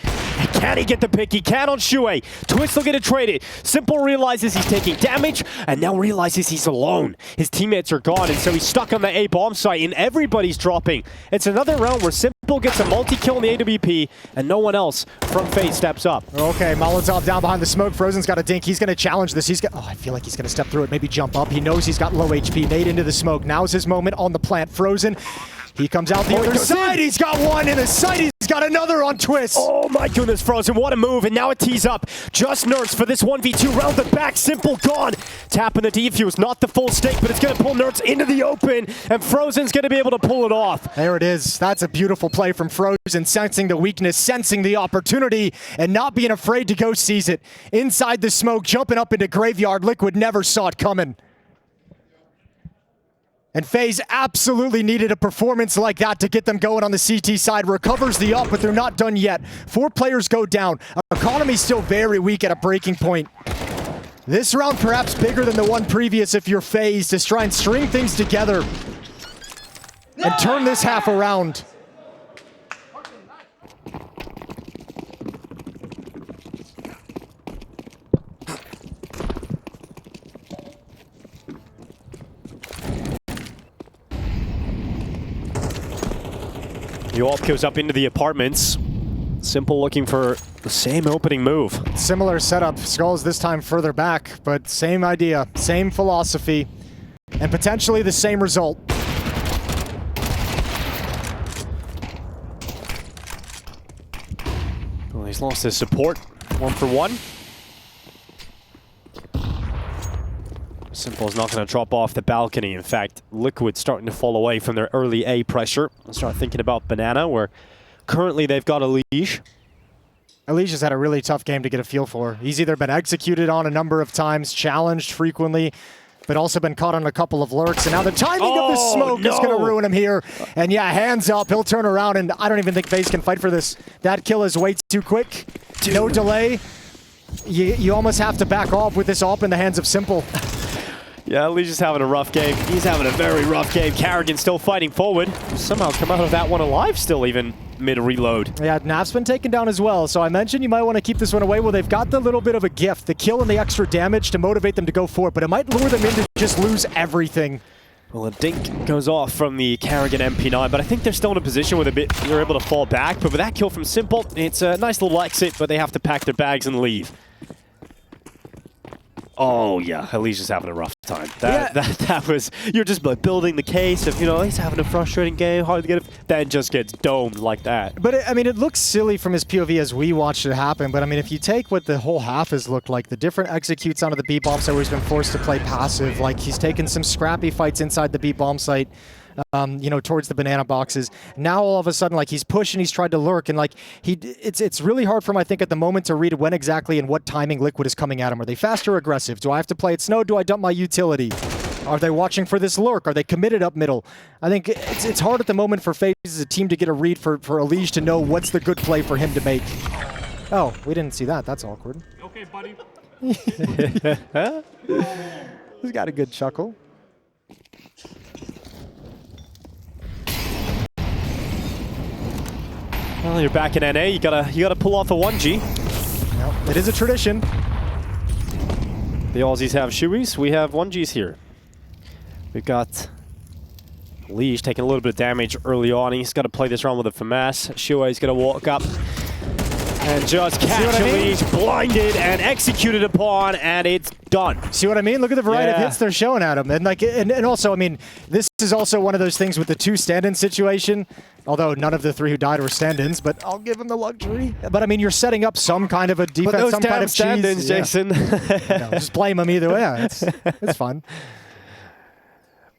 Can he get the pick? He can on Shuey. Twist will get it traded. Simple realizes he's taking damage, and now realizes he's alone. His teammates are gone, and so he's stuck on the A bomb site, and everybody's dropping. It's another round where Simple gets a multi-kill in the AWP, and no one else from FaZe steps up. Okay, Molotov down behind the smoke. Frozen's got a dink. He's going to challenge this. I feel like he's going to step through it, maybe jump up. He knows he's got low HP. Nade into the smoke. Now's his moment on the plant. Frozen. He comes out the other side. He's got one in the sight. He's got another on Twist. Oh my goodness, Frozen, what a move. And now it tees up. Just Nerds for this 1v2 round the back. Simple gone. Tapping the defuse. Not the full stake, but it's going to pull Nerds into the open. And Frozen's going to be able to pull it off. There it is. That's a beautiful play from Frozen, sensing the weakness, sensing the opportunity, and not being afraid to go seize it. Inside the smoke, jumping up into Graveyard. Liquid never saw it coming. And FaZe absolutely needed a performance like that to get them going on the CT side. Recovers the up, but they're not done yet. 4 players go down. Economy's still very weak at a breaking point. This round perhaps bigger than the one previous if you're FaZe, to try and string things together and turn this half around. The AWP goes up into the apartments. Simple looking for the same opening move. Similar setup. Skulls this time further back, but same idea, same philosophy, and potentially the same result. Well, he's lost his support. 1 for 1. Simple is not going to drop off the balcony. In fact, Liquid starting to fall away from their early A pressure. Let's start thinking about Banana, where currently they've got EliGE. EliGE has had a really tough game to get a feel for. He's either been executed on a number of times, challenged frequently, but also been caught on a couple of lurks. And now the timing of the smoke is going to ruin him here. And yeah, hands up. He'll turn around, and I don't even think FaZe can fight for this. That kill is way too quick. Dude. No delay. You almost have to back off with this AWP in the hands of Simple. Yeah, EliGE is having a rough game. He's having a very rough game. Karrigan still fighting forward. Somehow come out of that one alive still, even mid-reload. Yeah, Naf's been taken down as well. So I mentioned you might want to keep this one away. Well, they've got the little bit of a gift, the kill and the extra damage to motivate them to go for it, but it might lure them in to just lose everything. Well, a dink goes off from the Karrigan MP9, but I think they're still in a position where they're able to fall back. But with that kill from Simple, it's a nice little exit, but they have to pack their bags and leave. Oh yeah, EliGE is having a rough time. That was, you're just building the case of, you know, he's having a frustrating game, hard to get it, then just gets domed like that. But I mean, it looks silly from his POV as we watched it happen, but I mean, if you take what the whole half has looked like, the different executes onto the B bomb site where he's been forced to play passive, like he's taken some scrappy fights inside the B bomb site, you know, towards the banana boxes. Now all of a sudden, like, he's pushing, he's tried to lurk, and like it's really hard for him, I think, at the moment to read when exactly and what timing Liquid is coming at him. Are they fast or aggressive? Do I have to play it snow? Do I dump my utility? Are they watching for this lurk? Are they committed up middle? I think it's hard at the moment for FaZe as a team to get a read for EliGE to know what's the good play for him to make. Oh, we didn't see that. That's awkward. Okay, buddy. He's got a good chuckle. Well, you're back in NA. You gotta pull off a 1G. Yep, it is a tradition. The Aussies have Shoeys. We have 1Gs here. We've got EliGE taking a little bit of damage early on. He's got to play this round with a finesse. Shuei's going to walk up and just catch EliGE, blinded and executed upon, and it's done. See what I mean? Look at the variety of hits they're showing at him. And like, and also, I mean, this is also one of those things with the 2 stand-in situation. Although none of the 3 who died were stand-ins, but I'll give him the luxury. But I mean, you're setting up some kind of a defense, some kind of stand-ins, Jason. No, just blame them either way. Yeah, it's fun.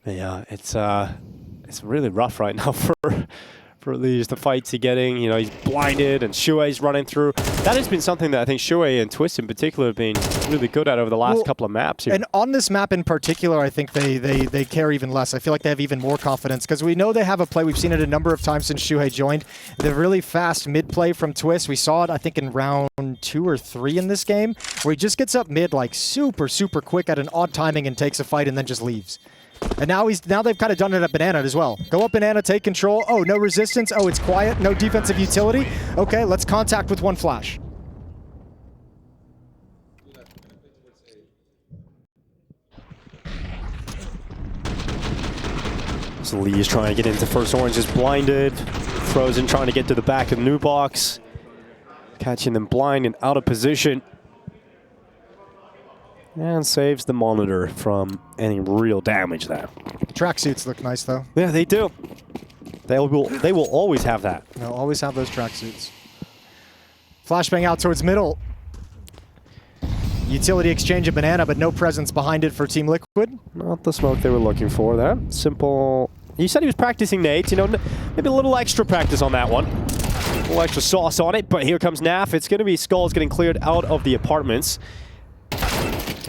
Yeah, it's really rough right now for EliGE. The fights he's getting, you know, he's blinded and Shuei's running through. That has been something that I think Shuei and Twist in particular have been really good at over the last couple of maps here. And on this map in particular, I think they care even less. I feel like they have even more confidence because we know they have a play. We've seen it a number of times since Shuei joined. The really fast mid play from Twist. We saw it, I think, in round 2 or 3 in this game, where he just gets up mid like super quick at an odd timing and takes a fight and then just leaves. And now they've kind of done it at Banana as well. Go up Banana, take control. Oh, no resistance. Oh, it's quiet. No defensive utility. Okay, let's contact with 1 flash. So Lee is trying to get into first orange, is blinded. Frozen trying to get to the back of the new box. Catching them blind and out of position. And saves the monitor from any real damage there. Tracksuits look nice, though. Yeah, they do. They will always have that. They'll always have those tracksuits. Flashbang out towards middle. Utility exchange of Banana, but no presence behind it for Team Liquid. Not the smoke they were looking for there. Simple. You said he was practicing nades. You know, maybe a little extra practice on that one. A little extra sauce on it, but here comes Naf. It's going to be Skulls getting cleared out of the apartments.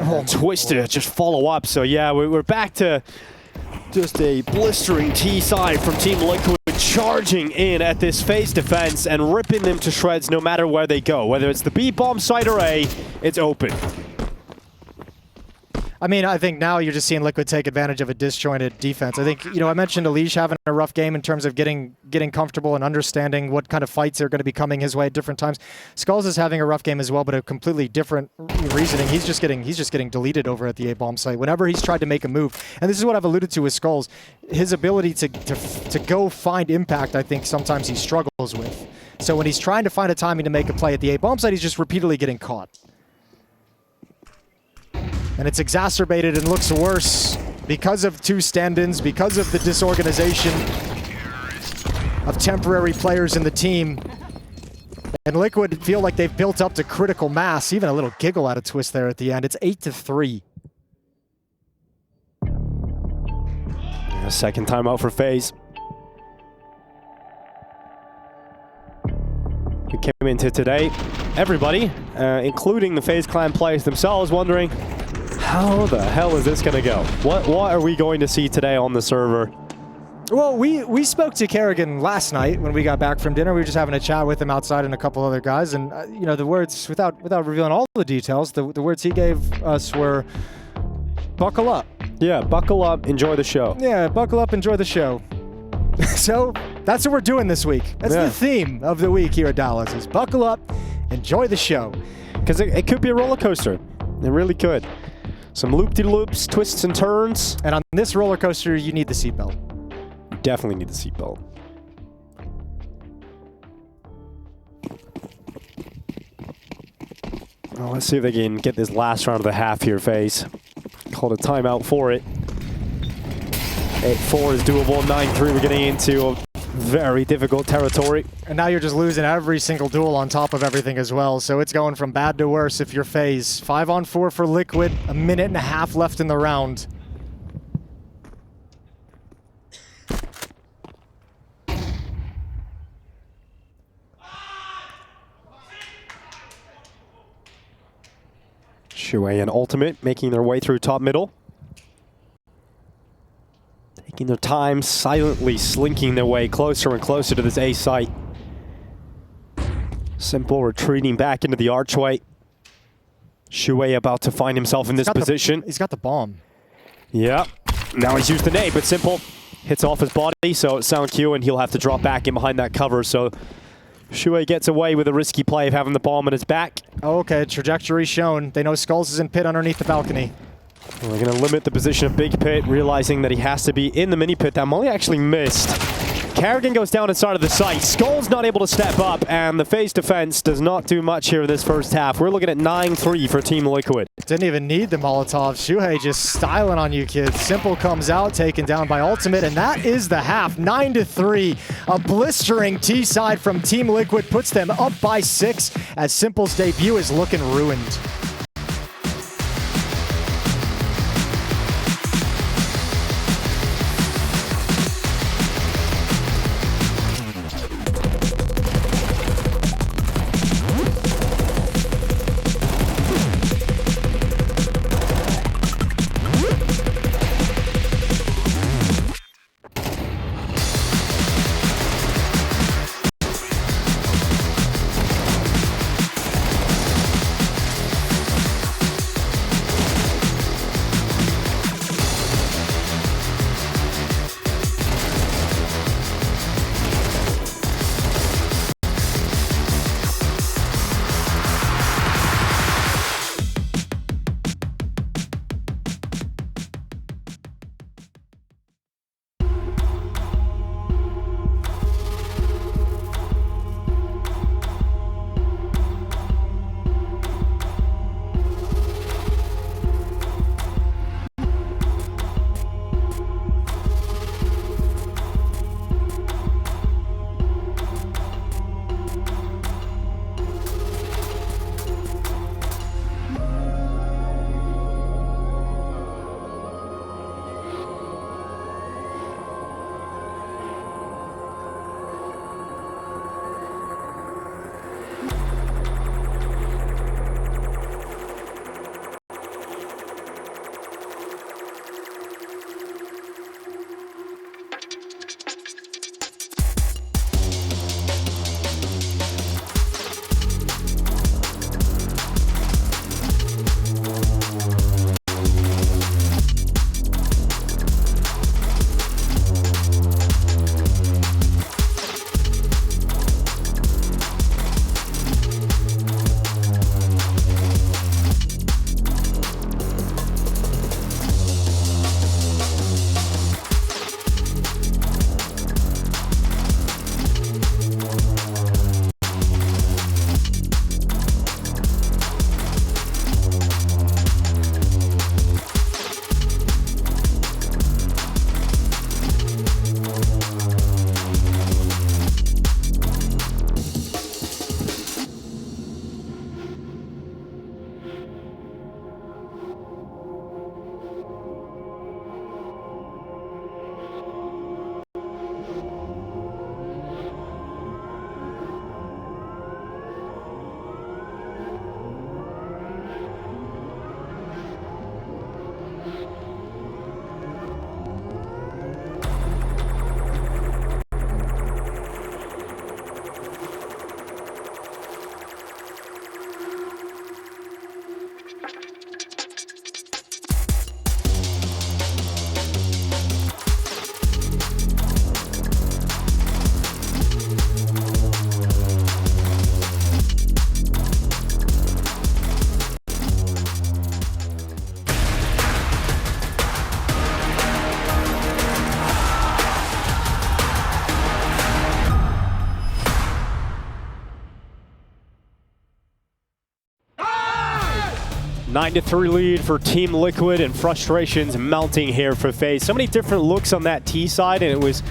Oh, Twister just follow up. So yeah, we're back to just a blistering T side from Team Liquid, charging in at this FaZe defense and ripping them to shreds no matter where they go. Whether it's the B bomb site or A, it's open. I mean, I think now you're just seeing Liquid take advantage of a disjointed defense. I think, you know, I mentioned EliGE having a rough game in terms of getting comfortable and understanding what kind of fights are going to be coming his way at different times. Skulls is having a rough game as well, but a completely different reasoning. He's just getting deleted over at the A-bomb site whenever he's tried to make a move. And this is what I've alluded to with Skulls. His ability to go find impact, I think sometimes he struggles with. So when he's trying to find a timing to make a play at the A-bomb site, he's just repeatedly getting caught. And it's exacerbated and looks worse because of two stand-ins, because of the disorganization of temporary players in the team. And Liquid feel like they've built up to critical mass. Even a little giggle out of Twist there at the end. It's 8-3. A second timeout for FaZe. We came into today, everybody, including the FaZe clan players themselves, wondering, how the hell is this going to go? What are we going to see today on the server? Well, we spoke to Kerrigan last night when we got back from dinner. We were just having a chat with him outside and a couple other guys. And, you know, the words, without revealing all the details, the words he gave us were, buckle up. Yeah, buckle up, enjoy the show. Yeah, buckle up, enjoy the show. So that's what we're doing this week. That's the theme of the week here at Dallas is buckle up, enjoy the show. Because it could be a roller coaster. It really could. Some loop-de-loops, twists and turns. And on this roller coaster, you need the seatbelt. You definitely need the seatbelt. Well, let's see if they can get this last round of the half here, FaZe. Called a timeout for it. 8-4 is doable. 9-3, we're getting into a very difficult territory. And now you're just losing every single duel on top of everything as well. So it's going from bad to worse if you're FaZe. 5-on-4 for Liquid. A minute and a half left in the round. Shui and Ultimate making their way through top middle. Taking their time, silently slinking their way closer and closer to this A site. Simple retreating back into the archway. Shui about to find himself in this position. He's got the bomb. Yeah. Now he's used the nade, but Simple hits off his body, so it's sound Q, and he'll have to drop back in behind that cover. So Shui gets away with a risky play of having the bomb in his back. Okay, trajectory shown. They know Skulls is in pit underneath the balcony. We're going to limit the position of Big Pit, realizing that he has to be in the mini pit. That Molly actually missed. Kerrigan goes down inside of the site. Skull's not able to step up, and the FaZe defense does not do much here in this first half. We're looking at 9-3 for Team Liquid. Didn't even need the Molotov. Shuhei just styling on you kids. Simple comes out, taken down by Ultimate, and that is the half. 9-3. A blistering T-side from Team Liquid puts them up by 6 as Simple's debut is looking ruined. 9-3 lead for Team Liquid, and frustrations mounting here for FaZe. So many different looks on that T side, and it was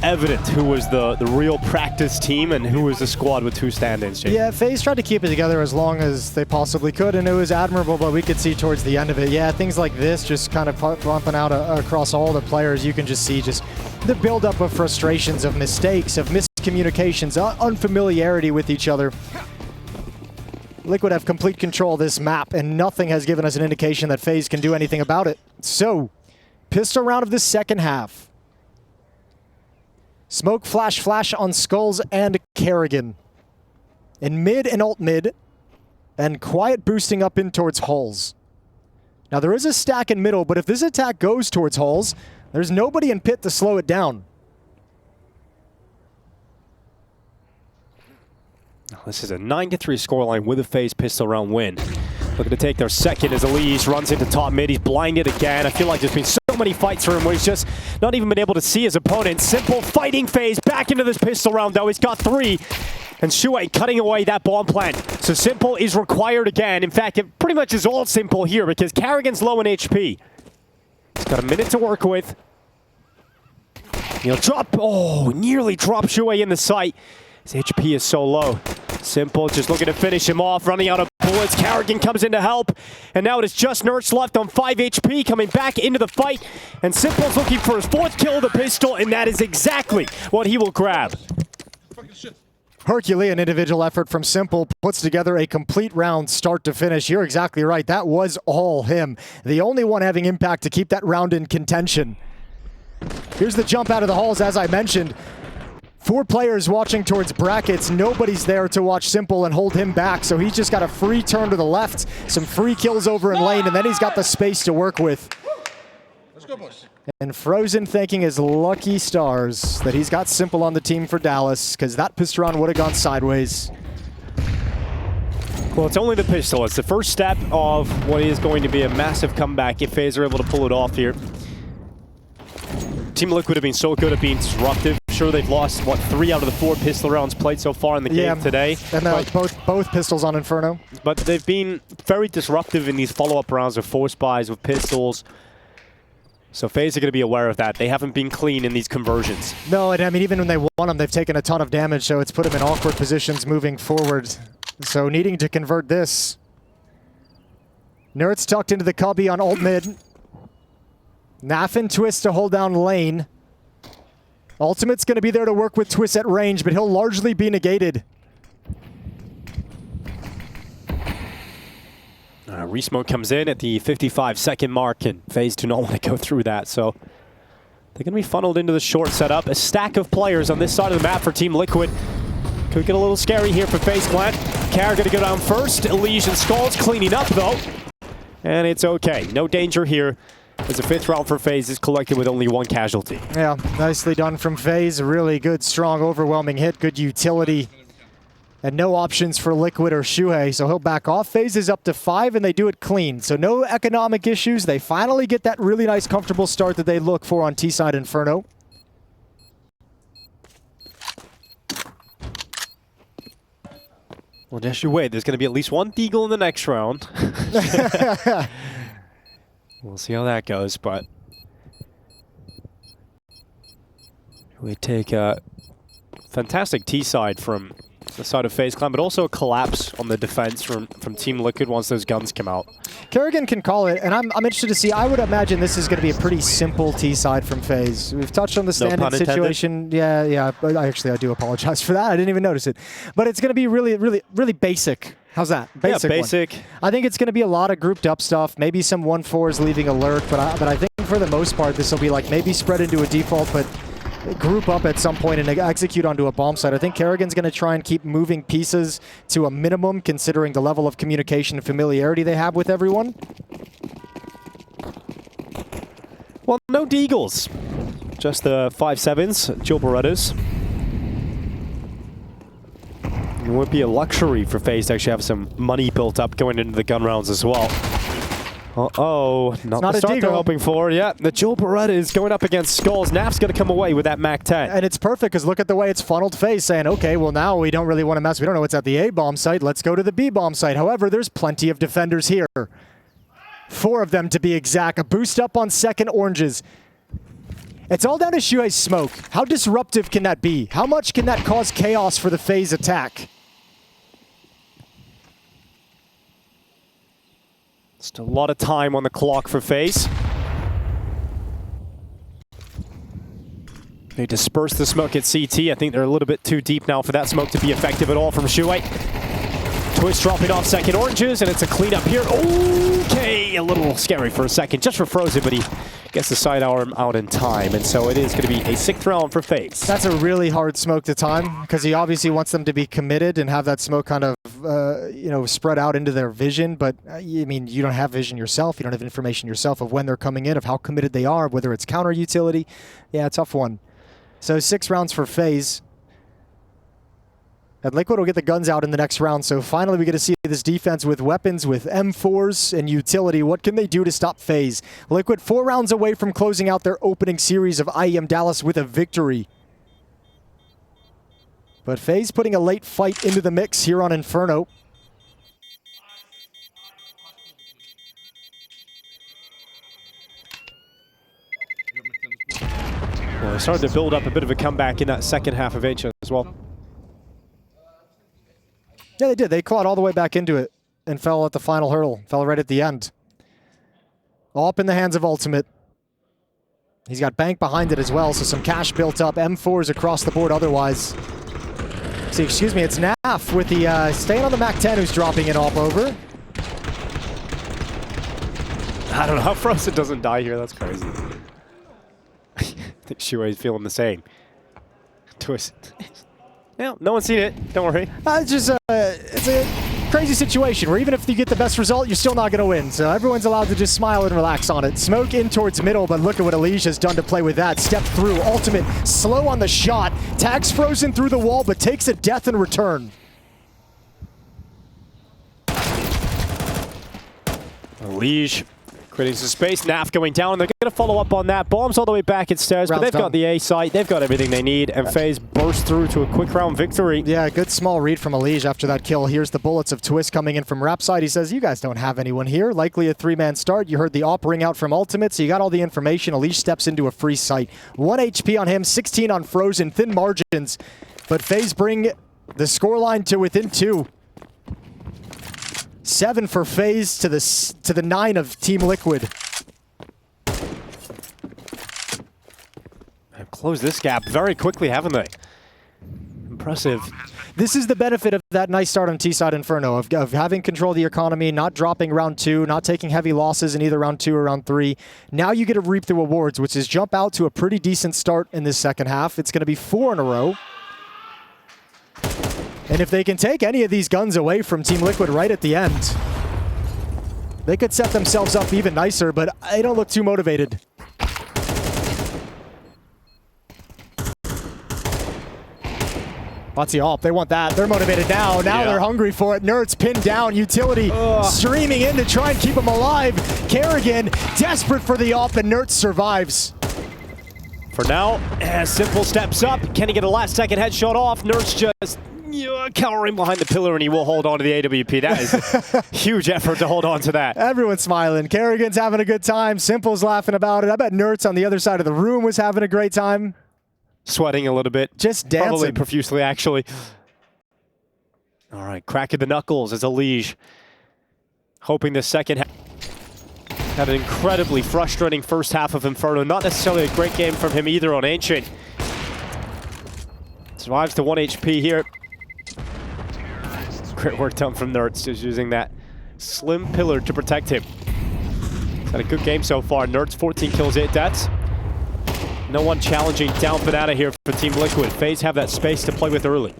evident who was the real practice team and who was the squad with 2 stand-ins. Yeah, FaZe tried to keep it together as long as they possibly could, and it was admirable, but we could see towards the end of it, yeah, things like this just kind of bumping out across all the players. You can just see just the buildup of frustrations, of mistakes, of miscommunications, unfamiliarity with each other. Liquid have complete control of this map, and nothing has given us an indication that FaZe can do anything about it. So, pistol round of the second half. Smoke, flash on Skulls and Kerrigan. In mid and alt mid, and quiet boosting up in towards Hulls. Now there is a stack in middle, but if this attack goes towards Hulls, there's nobody in pit to slow it down. This is a 9-3 scoreline with a FaZe pistol round win. Looking to take their second as EliGE runs into top mid. He's blinded again. I feel like there's been so many fights for him where he's just not even been able to see his opponent. Simple fighting FaZe back into this pistol round though. He's got 3. And Shuai cutting away that bomb plant. So Simple is required again. In fact, it pretty much is all Simple here because Kerrigan's low in HP. He's got a minute to work with. He'll drop. Oh, nearly dropped Shuai in the sight. His HP is so low. Simple just looking to finish him off, running out of bullets. Kerrigan comes in to help. And now it is just Nerds left on 5 HP, coming back into the fight. And Simple's looking for his 4th kill of the pistol, and that is exactly what he will grab. Herculean individual effort from Simple puts together a complete round start to finish. You're exactly right. That was all him. The only one having impact to keep that round in contention. Here's the jump out of the halls, as I mentioned. 4 players watching towards brackets. Nobody's there to watch Simple and hold him back, so he's just got a free turn to the left, some free kills over in lane, and then he's got the space to work with. Let's go, boys. And Frozen thanking his lucky stars that he's got Simple on the team for Dallas, because that pistol round would have gone sideways. Well, it's only the pistol. It's the first step of what is going to be a massive comeback if FaZe are able to pull it off here. Team Liquid have been so good at being disruptive. Sure, they've lost, what, 3 out of the 4 pistol rounds played so far in the game today. And both pistols on Inferno. But they've been very disruptive in these follow-up rounds of force buys with pistols. So FaZe are going to be aware of that. They haven't been clean in these conversions. No, and I mean, even when they won them, they've taken a ton of damage, so it's put them in awkward positions moving forward. So needing to convert this. Nerds tucked into the cubby on ult mid. Naf and Twist to hold down lane. Ultimate's going to be there to work with Twist at range, but he'll largely be negated. Resmoke comes in at the 55-second mark, and FaZe do not want to go through that, so they're going to be funneled into the short setup. A stack of players on this side of the map for Team Liquid. Could get a little scary here for FaZe Clan. Kara going to go down first. EliGE and Skulls cleaning up, though. And it's okay. No danger here. As the 5th round for FaZe is collected with only 1 casualty. Yeah, nicely done from FaZe. Really good, strong, overwhelming hit. Good utility. And no options for Liquid or Shuhei, so he'll back off. FaZe is up to 5, and they do it clean. So no economic issues. They finally get that really nice, comfortable start that they look for on T-side Inferno. Well, just you wait. There's going to be at least 1 Deagle in the next round. We'll see how that goes, but we take a fantastic T-side from the side of FaZe Clan, but also a collapse on the defense from Team Liquid once those guns come out. Kerrigan can call it, and I'm interested to see. I would imagine this is going to be a pretty simple T-side from FaZe. We've touched on the standing situation. Yeah. I do apologize for that. I didn't even notice it. But it's going to be really basic. How's that? Basic. Yeah, basic. One. I think it's going to be a lot of grouped up stuff. Maybe some 1-4s leaving alert, but I think for the most part, this will be like maybe spread into a default, but group up at some point and execute onto a bomb site. I think Kerrigan's going to try and keep moving pieces to a minimum, considering the level of communication and familiarity they have with everyone. Well, no Deagles. Just the 5-7s, Joe Berettas. It would be a luxury for FaZe to actually have some money built up going into the gun rounds as well. Uh-oh, not the start they're hoping for. Yeah, the Joe Beretta is going up against Skulls. Naf's going to come away with that MAC-10. And it's perfect because look at the way it's funneled FaZe saying, okay, well now we don't really want to mess. We don't know what's at the A-bomb site. Let's go to the B-bomb site. However, there's plenty of defenders here. 4 of them to be exact. A boost up on second oranges. It's all down to Shuei's smoke. How disruptive can that be? How much can that cause chaos for the FaZe attack? Just a lot of time on the clock for FaZe. They disperse the smoke at CT. I think they're a little bit too deep now for that smoke to be effective at all from Shuei. Twist dropping off second oranges, and it's a cleanup here. Okay, a little scary for a second, just for Frozen, but he gets the sidearm out in time, and so it is going to be a 6th round for FaZe. That's a really hard smoke to time, because he obviously wants them to be committed and have that smoke kind of, you know, spread out into their vision, but I mean, you don't have vision yourself, you don't have information yourself of when they're coming in, of how committed they are, whether it's counter utility. Yeah, tough one. So 6 rounds for FaZe. And Liquid will get the guns out in the next round, so finally we get to see this defense with weapons, with M4s and utility. What can they do to stop FaZe? Liquid 4 rounds away from closing out their opening series of IEM Dallas with a victory. But FaZe putting a late fight into the mix here on Inferno. Well, they started to build up a bit of a comeback in that second half of H as well. Yeah, they did. They clawed all the way back into it and fell at the final hurdle. Fell right at the end. All up in the hands of Ultimate. He's got Bank behind it as well, so some cash built up. M4s across the board otherwise. See, excuse me, it's Naf with the staying on the MAC-10 who's dropping it all over. I don't know how Frozen doesn't die here. That's crazy. I think Shuei's feeling the same. Twist. Yeah, no one's seen it. Don't worry. It's just it's a crazy situation where even if you get the best result, you're still not going to win. So everyone's allowed to just smile and relax on it. Smoke in towards middle, but look at what EliGE has done to play with that. Step through, Ultimate, slow on the shot. Tags Frozen through the wall, but takes a death in return. EliGE creating some space. Naf going down. They're going to follow up on that. Bombs all the way back at stairs, but they've got the A site. They've got everything they need, and FaZe burst through to a quick round victory. Yeah, good small read from EliGE after that kill. Here's the bullets of Twist coming in from Rap side. He says, you guys don't have anyone here. Likely a 3-man start. You heard the op ring out from Ultimate, so you got all the information. EliGE steps into a free site. 1 HP on him, 16 on Frozen, thin margins. But FaZe bring the scoreline to within 2. 7 for FaZe to the 9 of Team Liquid. They've closed this gap very quickly, haven't they? Impressive. This is the benefit of that nice start on T-side Inferno, of having control of the economy, not dropping round 2, not taking heavy losses in either round 2 or round 3. Now you get to reap the rewards, which is jump out to a pretty decent start in this second half. It's going to be 4 in a row. And if they can take any of these guns away from Team Liquid right at the end, they could set themselves up even nicer, but they don't look too motivated. Lots of AWP. They want that. They're motivated now. Now they're hungry for it. Nerds pinned down. Utility streaming in to try and keep him alive. Kerrigan desperate for the AWP, and Nerds survives. For now, Simple steps up. Can he get a last-second headshot off? Nerds just cowering behind the pillar, and he will hold on to the AWP. That is a huge effort to hold on to that. Everyone's smiling. Kerrigan's having a good time. Simple's laughing about it. I bet Nerds on the other side of the room was having a great time. Sweating a little bit. Just dancing. Probably profusely, actually. All right, cracking the knuckles as EliGE. Hoping the second half. Had an incredibly frustrating first half of Inferno. Not necessarily a great game from him either on Ancient. Survives to 1 HP here. Great work done from Nerds, just using that slim pillar to protect him. He's had a good game so far. Nerds 14 kills, 8 deaths. No one challenging down Banana here for Team Liquid. FaZe have that space to play with early.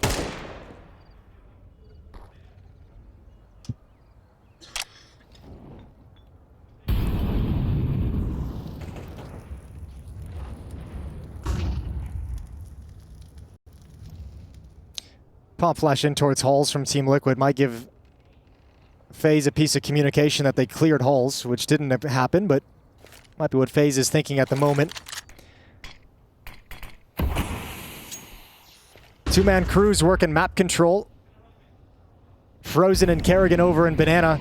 Pop flash in towards Halls from Team Liquid might give FaZe a piece of communication that they cleared Halls, which didn't happen, but might be what FaZe is thinking at the moment. 2-man crews working map control. Frozen and Kerrigan over in Banana.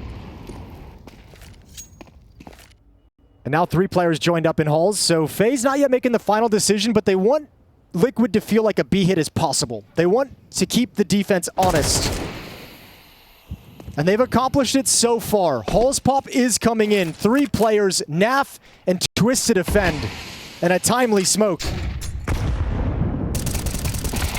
And now 3 players joined up in halls. So FaZe not yet making the final decision, but they want Liquid to feel like a B hit is possible. They want to keep the defense honest. And they've accomplished it so far. Halls pop is coming in. 3 players, Naf and Twist to defend. And a timely smoke.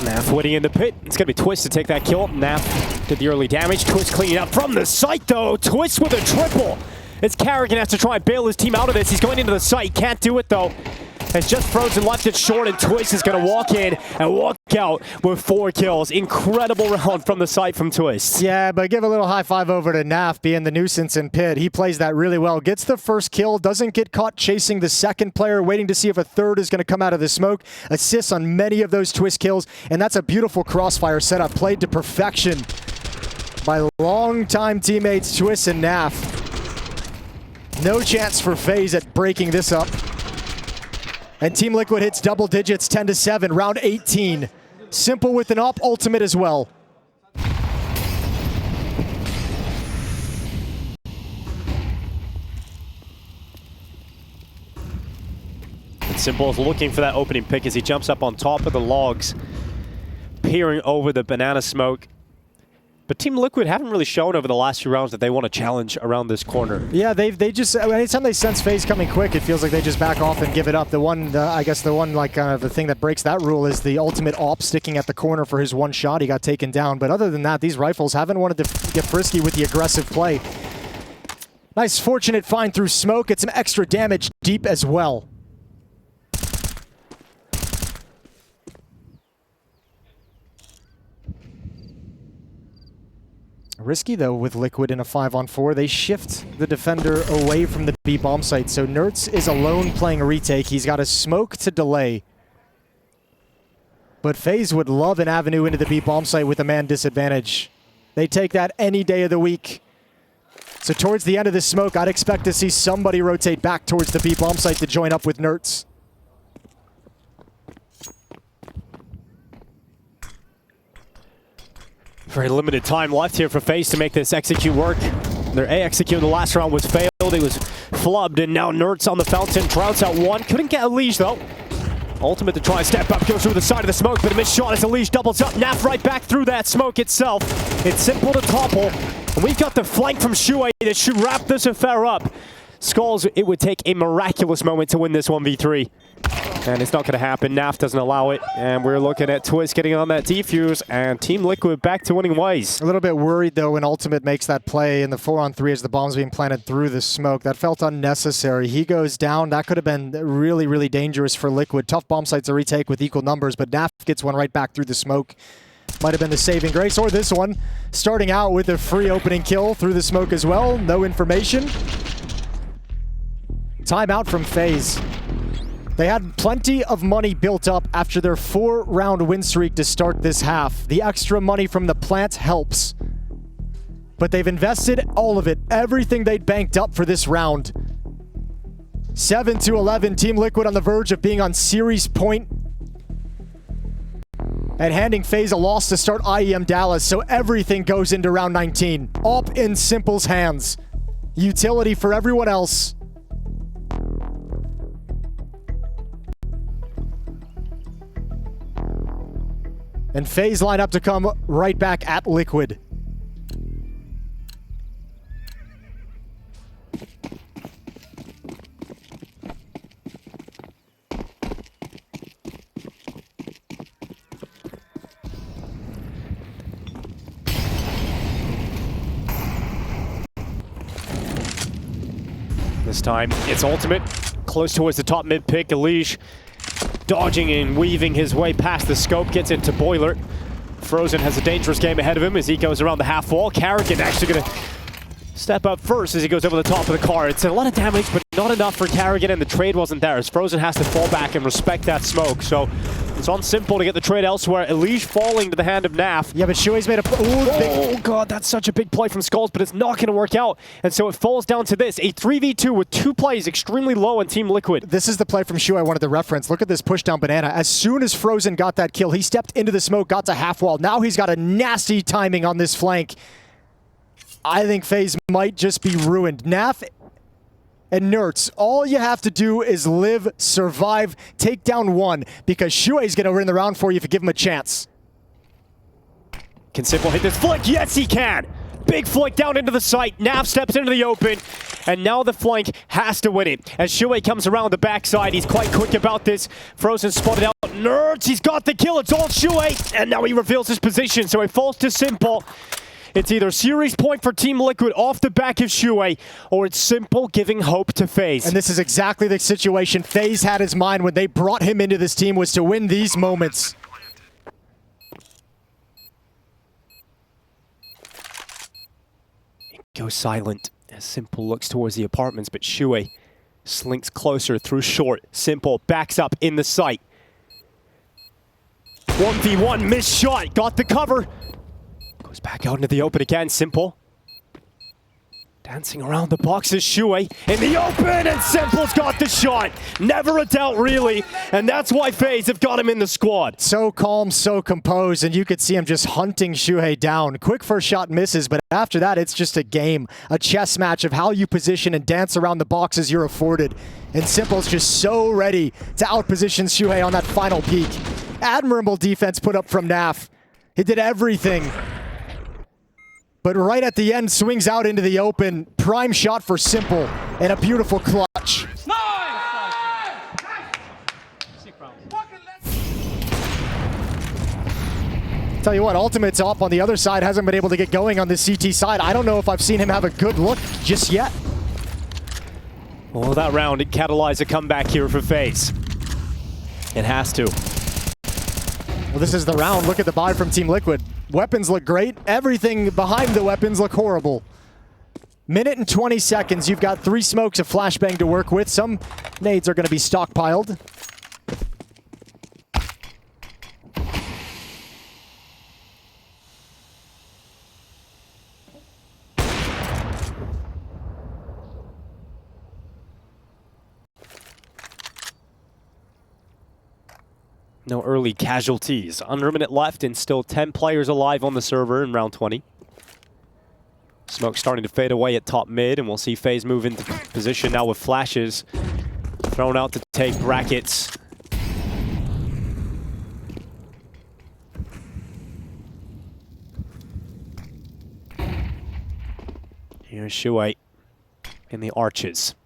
Naf waiting in the pit. It's going to be Twist to take that kill. Naf did the early damage. Twist cleaning up from the site, though. Twist with a triple. It's Carrigan has to try and bail his team out of this. He's going into the site. Can't do it, though. It's just Frozen left it short, and Twist is going to walk in and walk out with 4 kills. Incredible round from the site from Twist. Yeah, but give a little high five over to Naf being the nuisance in pit. He plays that really well. Gets the first kill, doesn't get caught chasing the second player, waiting to see if a third is going to come out of the smoke. Assists on many of those Twist kills, and that's a beautiful crossfire setup played to perfection by longtime teammates Twist and Naf. No chance for FaZe at breaking this up. And Team Liquid hits double digits, 10-7, round 18. Simple with an up, ultimate as well. Simple is looking for that opening pick as he jumps up on top of the logs, peering over the banana smoke. But Team Liquid haven't really shown over the last few rounds that they want to challenge around this corner. Yeah, they just, anytime they sense FaZe coming quick, it feels like they just back off and give it up. I guess the one, like, the thing that breaks that rule is the ultimate op sticking at the corner for his one shot. He got taken down. But other than that, these rifles haven't wanted to get frisky with the aggressive play. Nice fortunate find through smoke. Get some extra damage deep as well. Risky, though, with Liquid in a 5-on-4. They shift the defender away from the B bomb site. So Nertz is alone playing a retake. He's got a smoke to delay. But FaZe would love an avenue into the B bomb site with a man disadvantage. They take that any day of the week. So towards the end of this smoke, I'd expect to see somebody rotate back towards the B bomb site to join up with Nertz. Very limited time left here for FaZe to make this execute work. Their A execute in the last round was failed. It was flubbed, and now Nertz on the fountain. Droughts out 1. Couldn't get EliGE, though. Ultimate to try and step up, goes through the side of the smoke, but a missed shot as EliGE doubles up. Naf right back through that smoke itself. It's simple to topple. And we've got the flank from Shuai that should wrap this affair up. Skulls, it would take a miraculous moment to win this 1v3. And it's not going to happen. Naf doesn't allow it. And we're looking at Twist getting on that defuse. And Team Liquid back to winning ways. A little bit worried, though, when Ultimate makes that play in the 4-on-3 as the bomb's being planted through the smoke. That felt unnecessary. He goes down. That could have been really, really dangerous for Liquid. Tough bomb sites to retake with equal numbers, but Naf gets one right back through the smoke. Might have been the saving grace, or this one. Starting out with a free opening kill through the smoke as well. No information. Timeout from FaZe. They had plenty of money built up after their 4-round win streak to start this half. The extra money from the plant helps. But they've invested all of it, everything they'd banked up for this round. 7-11, Team Liquid on the verge of being on series point. And handing FaZe a loss to start IEM Dallas, so everything goes into round 19. Up in Simple's hands. Utility for everyone else. And FaZe line up to come right back at Liquid. This time, it's Ultimate. Close towards the top mid pick. EliGE dodging and weaving his way past the scope. Gets into Boiler. Frozen has a dangerous game ahead of him as he goes around the half wall. Carrigan actually going to step up first as he goes over the top of the car. It's a lot of damage, but not enough for Carrigan, and the trade wasn't there as Frozen has to fall back and respect that smoke. So it's on Simple to get the trade elsewhere. EliGE falling to the hand of Naf. Yeah, but Shui's made a... Oh, God, that's such a big play from Skulls, but it's not going to work out. And so it falls down to this, a 3v2 with 2 plays extremely low on Team Liquid. This is the play from Shui I wanted to reference. Look at this push down banana. As soon as Frozen got that kill, he stepped into the smoke, got to half wall. Now he's got a nasty timing on this flank. I think FaZe might just be ruined. Naf and Nerds, all you have to do is live, survive, take down one, because Shuei's going to win the round for you if you give him a chance. Can Simple hit this flick? Yes, he can! Big flick down into the site. Nav steps into the open, and now the flank has to win it. As Shuei comes around the backside, he's quite quick about this. Frozen spotted out. Nerds, he's got the kill. It's all Shuei, and now he reveals his position, so it falls to Simple. It's either series point for Team Liquid off the back of Shuei, or it's Simple giving hope to FaZe. And this is exactly the situation FaZe had his mind when they brought him into this team, was to win these moments. It goes silent as Simple looks towards the apartments, but Shuei slinks closer through short. Simple backs up in the site. 1v1, missed shot, got the cover. Goes back out into the open again, Simple. Dancing around the boxes, Shuei in the open, and Simple's got the shot. Never a doubt, really, and that's why FaZe have got him in the squad. So calm, so composed, and you could see him just hunting Shuei down. Quick first shot misses, but after that, it's just a game, a chess match of how you position and dance around the boxes you're afforded. And Simple's just so ready to outposition Shuei on that final peak. Admirable defense put up from Naf. He did everything. But right at the end, swings out into the open. Prime shot for Simple, and a beautiful clutch. Tell you what, Ultimate's up on the other side, hasn't been able to get going on the CT side. I don't know if I've seen him have a good look just yet. Well, that round, it catalyzed a comeback here for FaZe. It has to. Well, this is the round. Look at the buy from Team Liquid. Weapons look great. Everything behind the weapons look horrible. Minute and 20 seconds. You've got 3 smokes of flashbang to work with. Some nades are going to be stockpiled. No early casualties. Under a minute left and still 10 players alive on the server in round 20. Smoke starting to fade away at top mid, and we'll see FaZe move into position now with flashes thrown out to take brackets. Here's Shuei in the arches.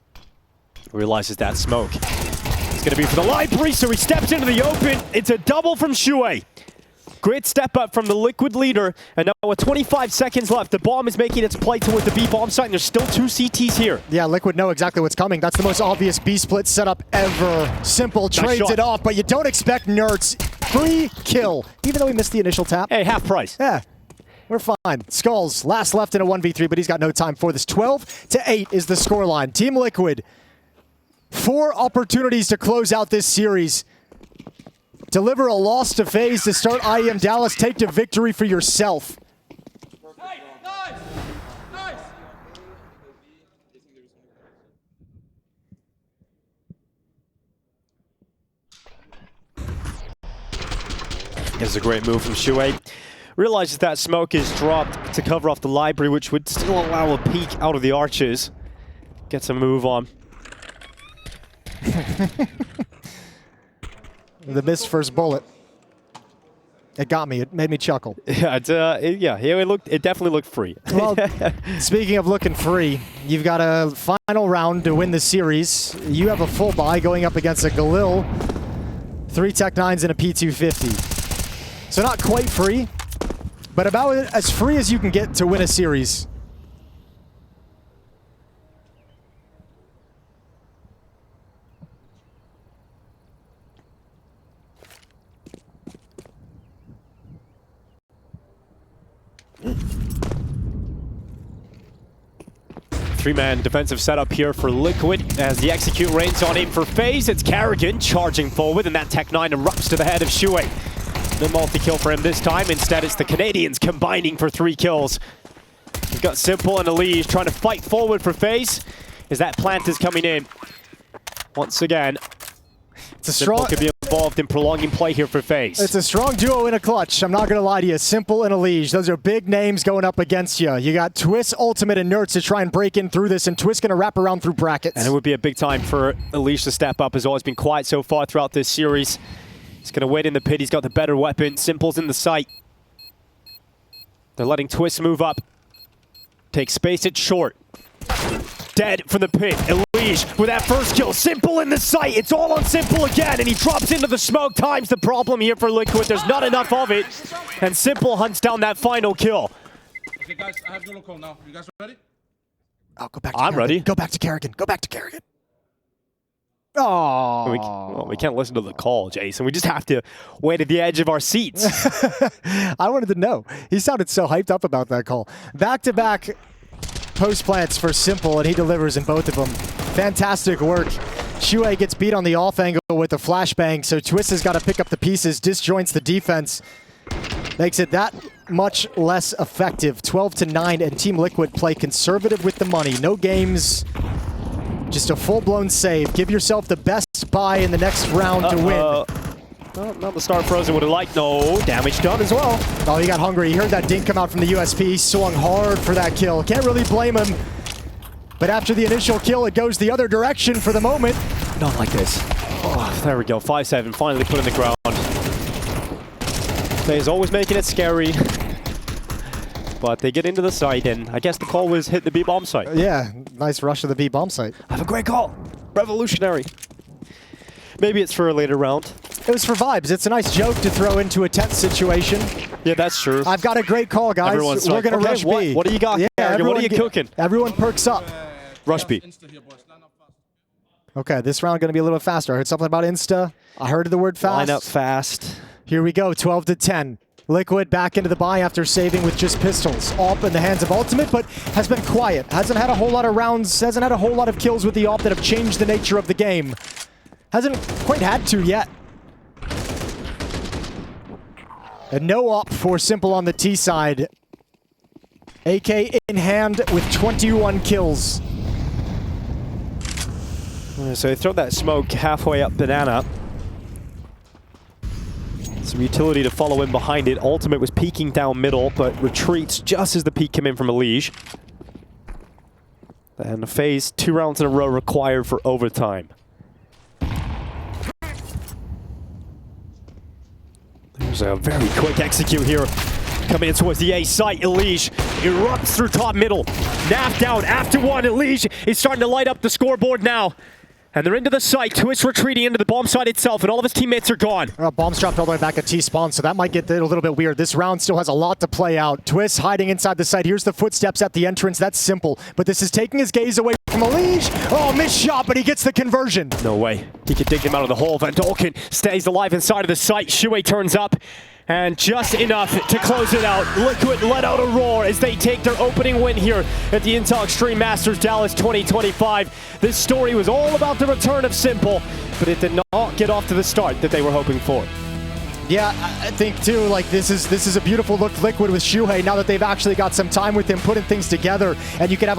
Realizes that smoke. It's going to be for the library, so he steps into the open. It's a double from Shuei. Great step up from the Liquid leader, and now with 25 seconds left, the bomb is making its play towards the B bomb site, and there's still 2 CTs here. Yeah, Liquid know exactly what's coming. That's the most obvious B split setup ever. Simple trades it off, but you don't expect Nerds. Free kill, even though he missed the initial tap. Hey, half price. Yeah, we're fine. Skulls, last left in a 1v3, but he's got no time for this. 12-8 is the scoreline. Team Liquid, 4 opportunities to close out this series. Deliver a loss to FaZe to start IEM Dallas. Take to victory for yourself. This is a great move from Shuei. Realizes that smoke is dropped to cover off the library, which would still allow a peek out of the arches. Gets a move on. The missed first bullet. It got me. It made me chuckle. Yeah, it definitely looked free. Well, speaking of looking free, you've got a final round to win the series. You have a full buy going up against a Galil, 3 Tech 9s and a P250. So not quite free, but about as free as you can get to win a series. Three-man defensive setup here for Liquid as the execute rains on him for FaZe. It's Carrigan charging forward, and that Tech 9 erupts to the head of Shuei. No multi-kill for him this time. Instead, it's the Canadians combining for 3 kills. We've got Simple and EliGE trying to fight forward for FaZe as that plant is coming in. Once again, It's a strong, involved in prolonging play here for FaZe. It's a strong duo in a clutch. I'm not going to lie to you. Simple and EliGE. Those are big names going up against you. You got Twist, Ultimate, and Nerds to try and break in through this, and Twist going to wrap around through brackets. And it would be a big time for EliGE to step up. Has always been quiet so far throughout this series. He's going to wait in the pit. He's got the better weapon. Simple's in the sight. They're letting Twist move up. Take space, it's short. Dead from the pit. EliGE with that first kill. Simple in the sight. It's all on Simple again, and he drops into the smoke. Time's the problem here for Liquid. There's not enough of it, and Simple hunts down that final kill. Okay, guys, I have yellow call now. You guys ready? I'll go back to I'm Kerrigan. ready. Go back to Kerrigan. Go back to Kerrigan. Oh, We can't listen to the call, Jason. We just have to wait at the edge of our seats. I wanted to know. He sounded so hyped up about that call. Back-to-back post plants for Simple, and he delivers in both of them. Fantastic work. Shuhei gets beat on the off angle with a flashbang, so Twist has got to pick up the pieces, disjoints the defense. Makes it that much less effective. 12-9, and Team Liquid play conservative with the money. No games. Just a full-blown save. Give yourself the best buy in the next round to win. Well, not the Star Frozen would have liked. No, damage done as well. Oh, he got hungry. He heard that dink come out from the USP. He swung hard for that kill. Can't really blame him. But after the initial kill, it goes the other direction for the moment. Not like this. Oh, there we go. 5-7, finally put in the ground. FaZe always making it scary. But they get into the site, and I guess the call was hit the B-bomb site. Yeah, nice rush to the B-bomb site. Have a great call. Revolutionary. Maybe it's for a later round. It was for vibes. It's a nice joke to throw into a tense situation. Yeah, that's true. I've got a great call, guys. Everyone's We're going to okay, rush B. What do you got? Yeah, What are you cooking? Everyone perks up. Rush B. Insta here, boys. Line up fast. Okay, this round going to be a little bit faster. I heard something about Insta. I heard the word fast. Line up fast. Here we go, 12-10. Liquid back into the buy after saving with just pistols. AWP in the hands of Ultimate, but has been quiet. Hasn't had a whole lot of rounds, hasn't had a whole lot of kills with the AWP that have changed the nature of the game. Hasn't quite had to yet. And no AWP for Simple on the T side. AK in hand with 21 kills. So they throw that smoke halfway up Banana. Some utility to follow in behind it. Ultimate was peeking down middle, but retreats just as the peek came in from EliGE. And FaZe 2 rounds in a row required for overtime. There's a very quick execute here. Coming in towards the A site, EliGE erupts through top middle. Nap down after one. EliGE is starting to light up the scoreboard now. And they're into the site. Twist retreating into the bomb site itself, and all of his teammates are gone. Bomb's dropped all the way back at T-spawn, so that might get a little bit weird. This round still has a lot to play out. Twist hiding inside the site. Here's the footsteps at the entrance. That's Simple, but this is taking his gaze away from EliGE. Oh, missed shot, but he gets the conversion. No way. He can dig him out of the hole. Van Dolken stays alive inside of the site. Shuhei turns up, and just enough to close it out. Liquid let out a roar as they take their opening win here at the Intel Extreme Masters Dallas 2025. This story was all about the return of Simple, but it did not get off to the start that they were hoping for. Yeah, I think too, like this is a beautiful look Liquid with Shuhei now that they've actually got some time with him putting things together, and you can have a